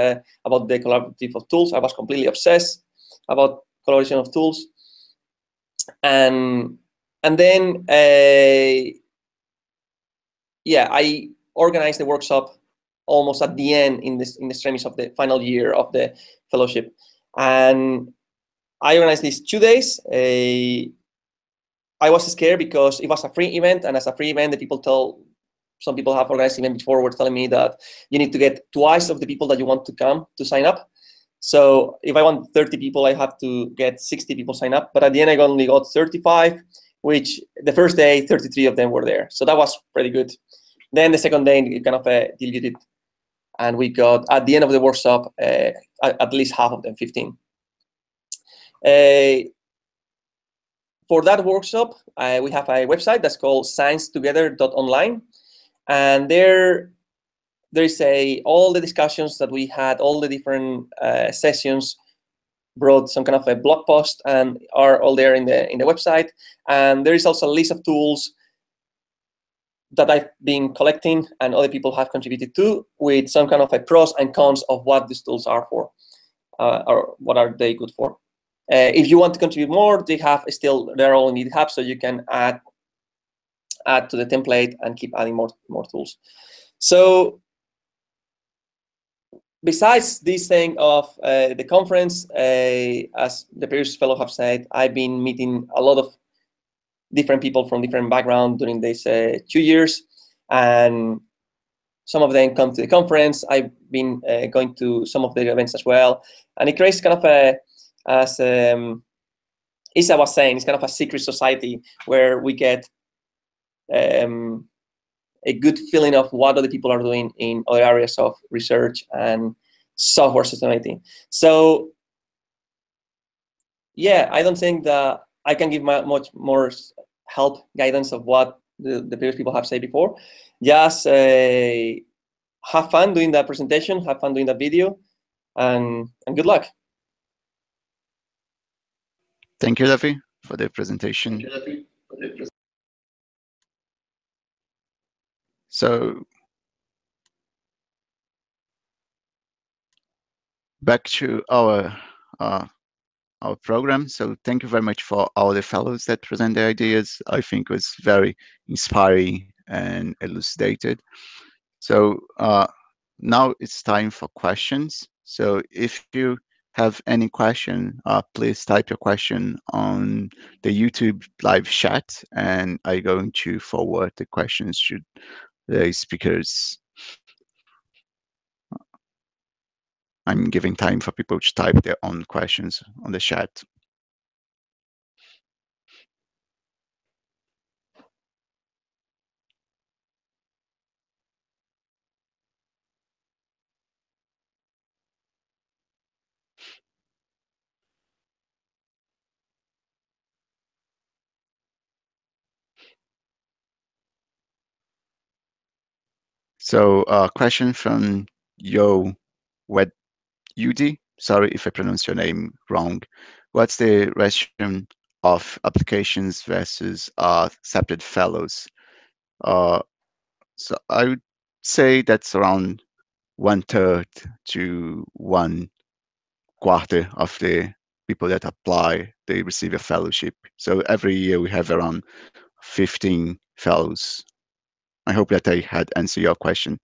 Speaker 6: about the collaborative of tools. I was completely obsessed about collaboration of tools, and then yeah, I organized the workshop almost at the end in the extremis of the final year of the fellowship. And I organized these 2 days. I was scared because it was a free event, and as a free event, some people have organized event before were telling me that you need to get twice of the people that you want to come to sign up. So if I want 30 people, I have to get 60 people sign up. But at the end, I only got 35, which the first day, 33 of them were there. So that was pretty good. Then the second day, it kind of diluted, and we got, at the end of the workshop, at least half of them, 15. For that workshop, we have a website that's called sciencetogether.online. And there is all the discussions that we had, all the different sessions brought some kind of a blog post and are all there in the website. And there is also a list of tools that I've been collecting and other people have contributed to, with some kind of a pros and cons of what these tools are for, or what are they good for. If you want to contribute more, they're all in GitHub, so you can add to the template and keep adding more tools. So besides this thing of the conference, as the previous fellow have said, I've been meeting a lot of different people from different backgrounds during these 2 years, and some of them come to the conference. I've been going to some of the events as well, and it creates kind of as Isa was saying, it's kind of a secret society where we get a good feeling of what other people are doing in other areas of research and software sustainability. So yeah, I don't think that I can give much more help, guidance of what the previous people have said before. Just have fun doing that presentation, have fun doing that video, and good luck.
Speaker 1: Thank you, Davi, for the presentation. So back to our program. So thank you very much for all the fellows that present their ideas. I think it was very inspiring and elucidated. So now it's time for questions. So if you have any question, please type your question on the YouTube live chat, and I'm going to forward the questions to the speakers. I'm giving time for people to type their own questions on the chat. So question from Yo Wed Yudi. Sorry if I pronounce your name wrong. What's the ratio of applications versus accepted fellows? So I would say that's around 1/3 to 1/4 of the people that apply, they receive a fellowship. So every year we have around 15 fellows. I hope that I had answered your question.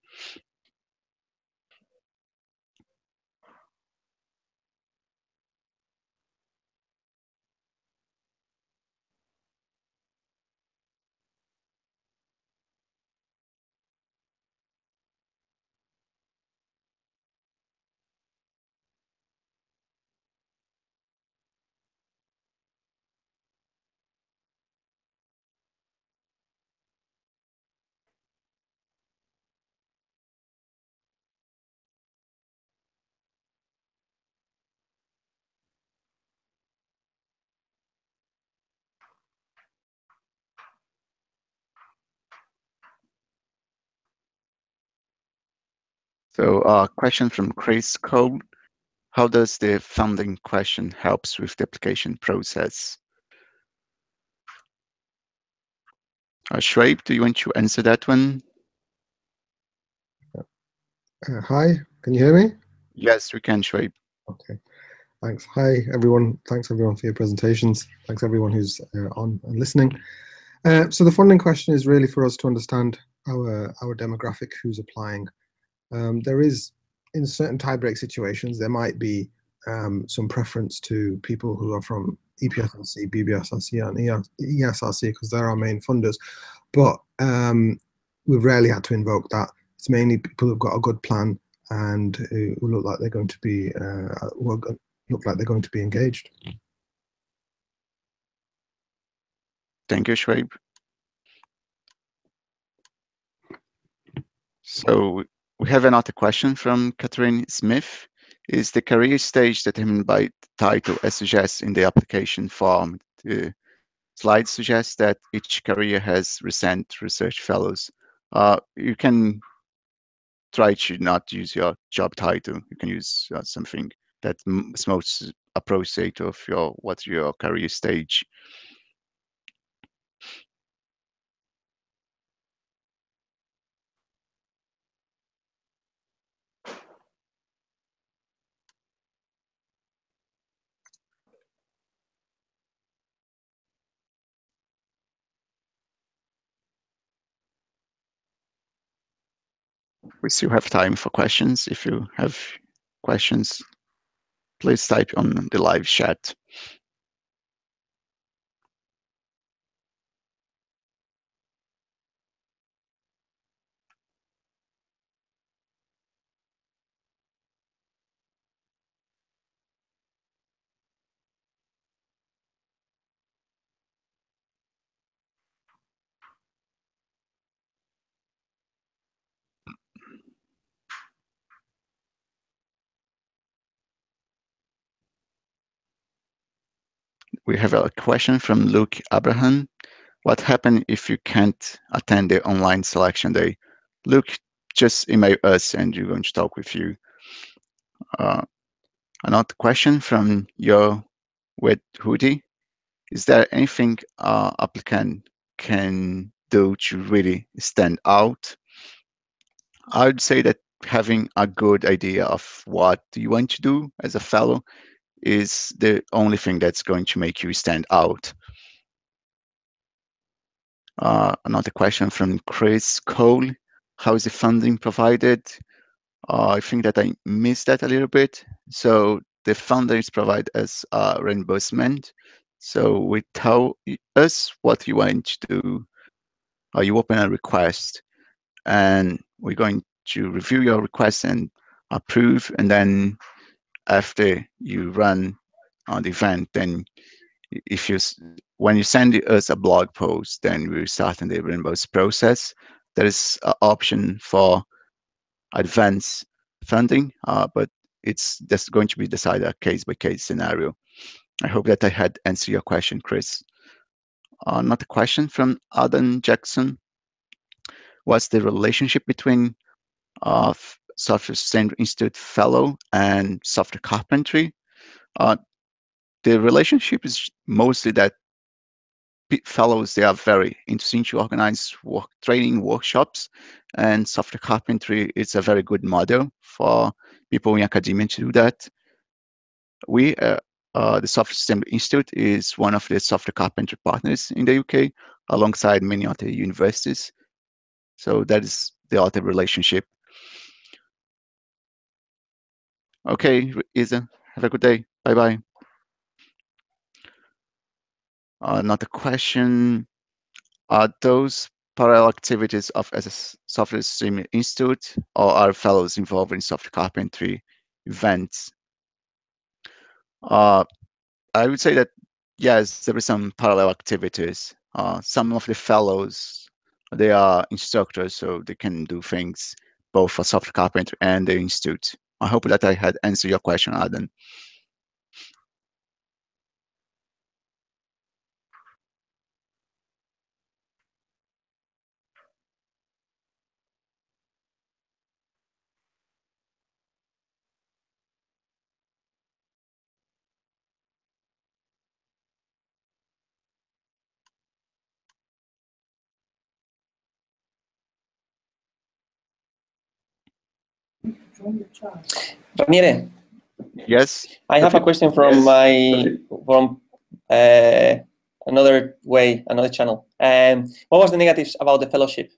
Speaker 1: So question from Chris Cole. How does the funding question helps with the application process? Shreib, do you want to answer that one?
Speaker 7: Hi, can you hear me?
Speaker 1: Yes, we can, Shreib.
Speaker 7: Okay, thanks. Hi, everyone. Thanks, everyone, for your presentations. Thanks, everyone who's on and listening. So the funding question is really for us to understand our demographic who's applying. There is, in certain tie-break situations, there might be some preference to people who are from EPSRC, BBSRC, and ESRC because they're our main funders. But we've rarely had to invoke that. It's mainly people who've got a good plan and who look like they're going to be engaged.
Speaker 1: Thank you, Shreib. So we have another question from Catherine Smith. Is the career stage determined by title as suggested in the application form? The slide suggests that each career has recent research fellows. You can try to not use your job title. You can use something that's most appropriate of what's your career stage. We still have time for questions. If you have questions, please type on the live chat. We have a question from Luke Abraham. What happens if you can't attend the online selection day? Look, just email us and we're going to talk with you. Another question from your with Hoodie. Is there anything applicant can do to really stand out? I would say that having a good idea of what you want to do as a fellow is the only thing that's going to make you stand out. Another question from Chris Cole. How is the funding provided? I think that I missed that a little bit. So the funders provide us reimbursement. So we tell us what you want to do. You open a request, and we're going to review your request and approve. And then after you run the event, then if you when you send us a blog post, then we're starting the reimbursement process. There is an option for advance funding, but it's just going to be decided a case-by-case scenario. I hope that I had answered your question, Chris. Another question from Adam Jackson. What's the relationship between Software Institute Fellow and Software Carpentry? The relationship is mostly that fellows, they are very interesting to organize training workshops, and Software Carpentry is a very good model for people in academia to do that. We, the Sophism Institute, is one of the Software Carpentry partners in the UK, alongside many other universities. So that is the other relationship. Okay, Isa, have a good day. Bye-bye. Another question. Are those parallel activities of as a Sophism Institute, or are fellows involved in Software Carpentry events? I would say that yes, there are some parallel activities. Some of the fellows, they are instructors, so they can do things both for Software Carpentry and the Institute. I hope that I had answered your question, Adam.
Speaker 6: Raniere,
Speaker 1: Yes.
Speaker 6: I have a question from another channel. What was the negatives about the fellowship?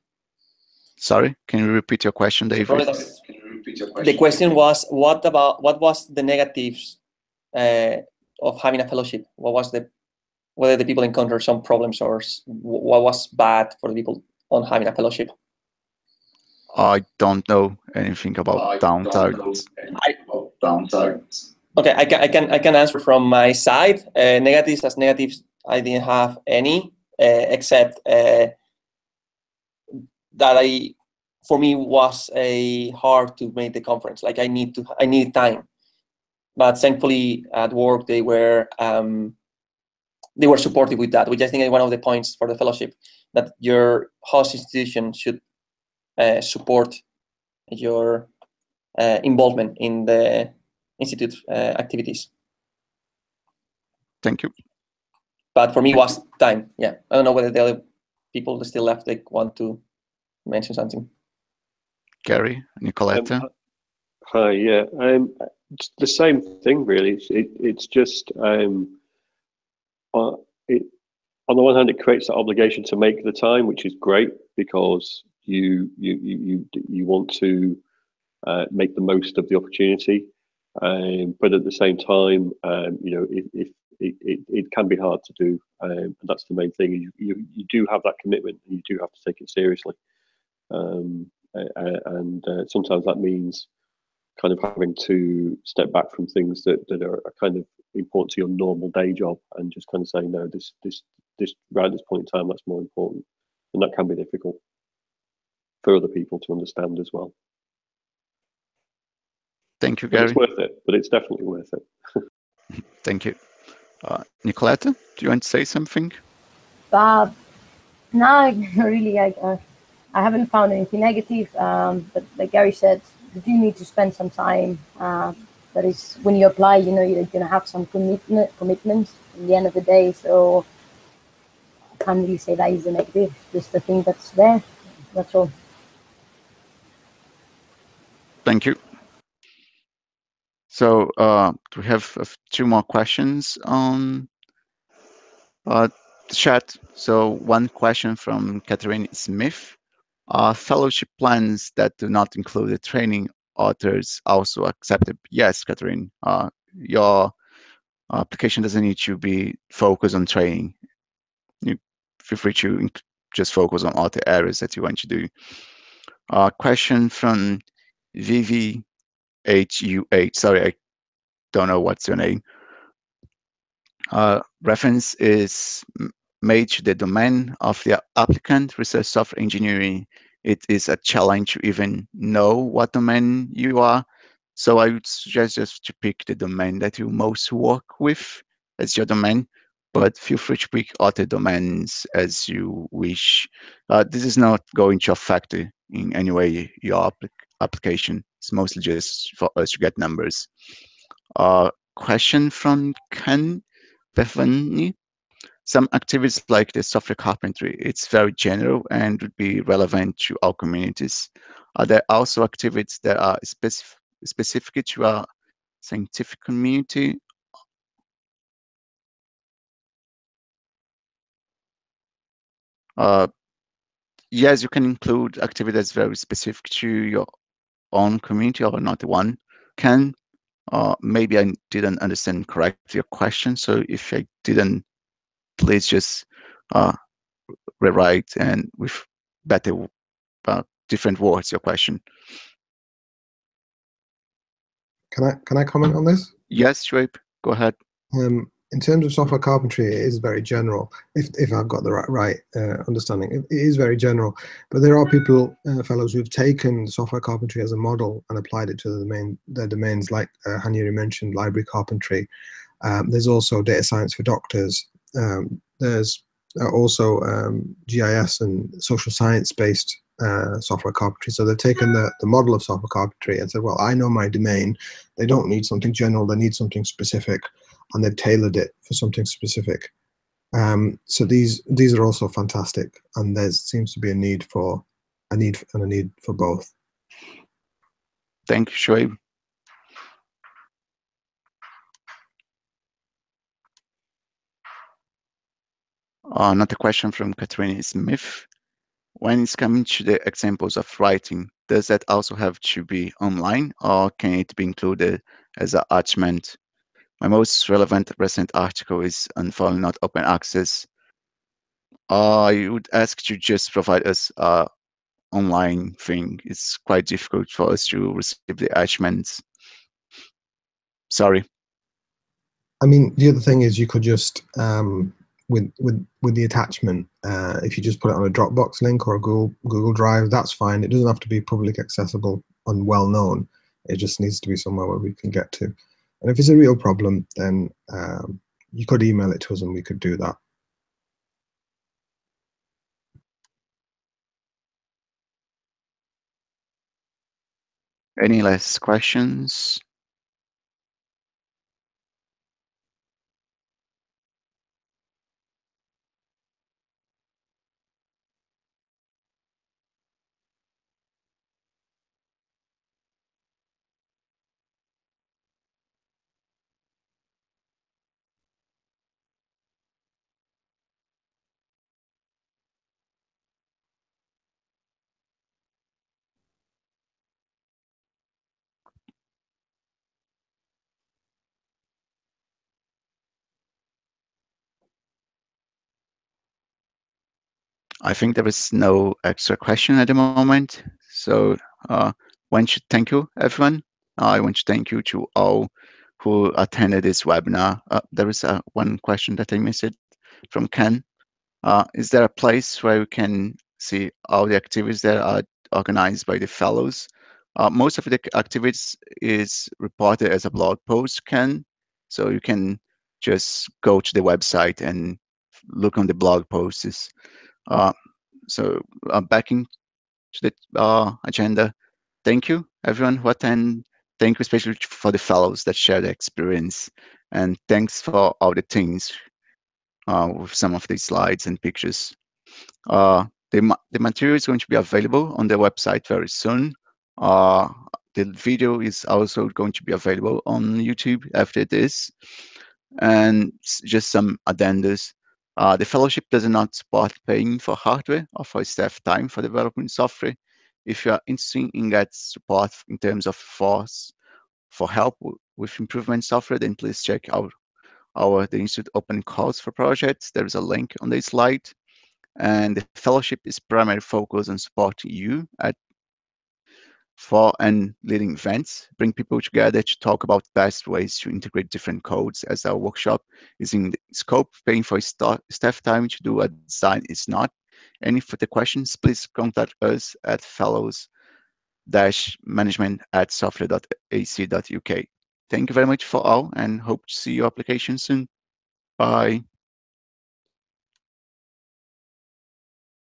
Speaker 1: Sorry, can you repeat your question, David?
Speaker 6: The question was, what was the negatives of having a fellowship? Whether the people encountered some problems, or what was bad for the people on having a fellowship?
Speaker 1: I don't know anything about downtimes.
Speaker 6: Okay, I can answer from my side. Negatives, I didn't have any, except that for me was hard to make the conference. Like I need time, but thankfully at work they were supportive with that, which I think is one of the points for the fellowship, that your host institution should support your involvement in the institute activities.
Speaker 1: Thank you.
Speaker 6: But for me, it was time. Yeah, I don't know whether the other people still left, they want to mention something.
Speaker 1: Kerry, Nicolette.
Speaker 3: Hi, yeah, it's the same thing really. It's just on the one hand, it creates that obligation to make the time, which is great because you want to make the most of the opportunity, but at the same time, if it can be hard to do, and that's the main thing. You do have that commitment, and you do have to take it seriously, and sometimes that means kind of having to step back from things that are kind of important to your normal day job, and just kind of say, no, this right at this point in time, that's more important, and that can be difficult for other people to understand as well.
Speaker 1: Thank you, Gary.
Speaker 3: But it's worth it, but it's definitely worth it.
Speaker 1: Thank you. Nicolette, do you want to say something?
Speaker 5: No, really, I haven't found anything negative. But like Gary said, you do need to spend some time. That is, when you apply, you know, you're going to have some commitments at the end of the day. So I can't really say that is a negative. Just the thing that's there. That's all.
Speaker 1: Thank you. So we have two more questions on the chat. So one question from Catherine Smith. Fellowship plans that do not include the training authors also accepted? Yes, Catherine. Your application doesn't need to be focused on training. You feel free to just focus on other areas that you want to do. Question from VVHU8. Sorry, I don't know what's your name. Reference is made to the domain of the applicant, research software engineering. It is a challenge to even know what domain you are. So I would suggest just to pick the domain that you most work with as your domain, but feel free to pick other domains as you wish. This is not going to affect in any way your application. It's mostly just for us to get numbers. Question from Ken Bethany. Some activities like the software carpentry, it's very general and would be relevant to all communities. Are there also activities that are specific to our scientific community? Yes, you can include activity that's very specific to your own community or not one. Can maybe I didn't understand correctly your question, so if I didn't, please just rewrite and with better different words your question.
Speaker 7: Can I comment on this?
Speaker 1: Yes, Schwab, go ahead.
Speaker 7: In terms of software carpentry, it is very general. If I've got the right understanding, it is very general. But there are people, fellows, who've taken software carpentry as a model and applied it to their domains, like Hanyuri mentioned, library carpentry. There's also data science for doctors. There's also GIS and social science-based software carpentry. So they've taken the model of software carpentry and said, well, I know my domain. They don't need something general. They need something specific. And they've tailored it for something specific. So these are also fantastic, and there seems to be a need for both.
Speaker 1: Thank you, Shoaib. Another question from Katrina Smith. When it's coming to the examples of writing, does that also have to be online, or can it be included as an attachment? My most relevant recent article is Unfolding Not Open Access. I would ask you just provide us an online thing. It's quite difficult for us to receive the attachments. Sorry.
Speaker 7: I mean, the other thing is you could just with the attachment, if you just put it on a Dropbox link or a Google Drive, that's fine. It doesn't have to be public accessible and well known. It just needs to be somewhere where we can get to. And if it's a real problem, then you could email it to us and we could do that.
Speaker 1: Any last questions? I think there is no extra question at the moment. So I want to thank you, everyone. I want to thank you to all who attended this webinar. There is one question that I missed from Ken. Is there a place where you can see all the activities that are organized by the fellows? Most of the activities is reported as a blog post, Ken. So you can just go to the website and look on the blog posts. So back into the agenda. Thank you, everyone who attend. Thank you especially for the fellows that share their experience. And thanks for all the things with some of the slides and pictures. The material is going to be available on the website very soon. The video is also going to be available on YouTube after this. And just some addendas. The fellowship does not support paying for hardware or for staff time for developing software. If you are interested in get support in terms of for help with improvement software, then please check out the Institute open calls for projects. There is a link on the slide. And the fellowship is primarily focused on supporting you for and leading events, bring people together to talk about best ways to integrate different codes, as our workshop is in the scope. Paying for staff time to do a design is not. Any further questions, please contact us at fellows-management@software.ac.uk. Thank you very much for all and hope to see your application soon. Bye.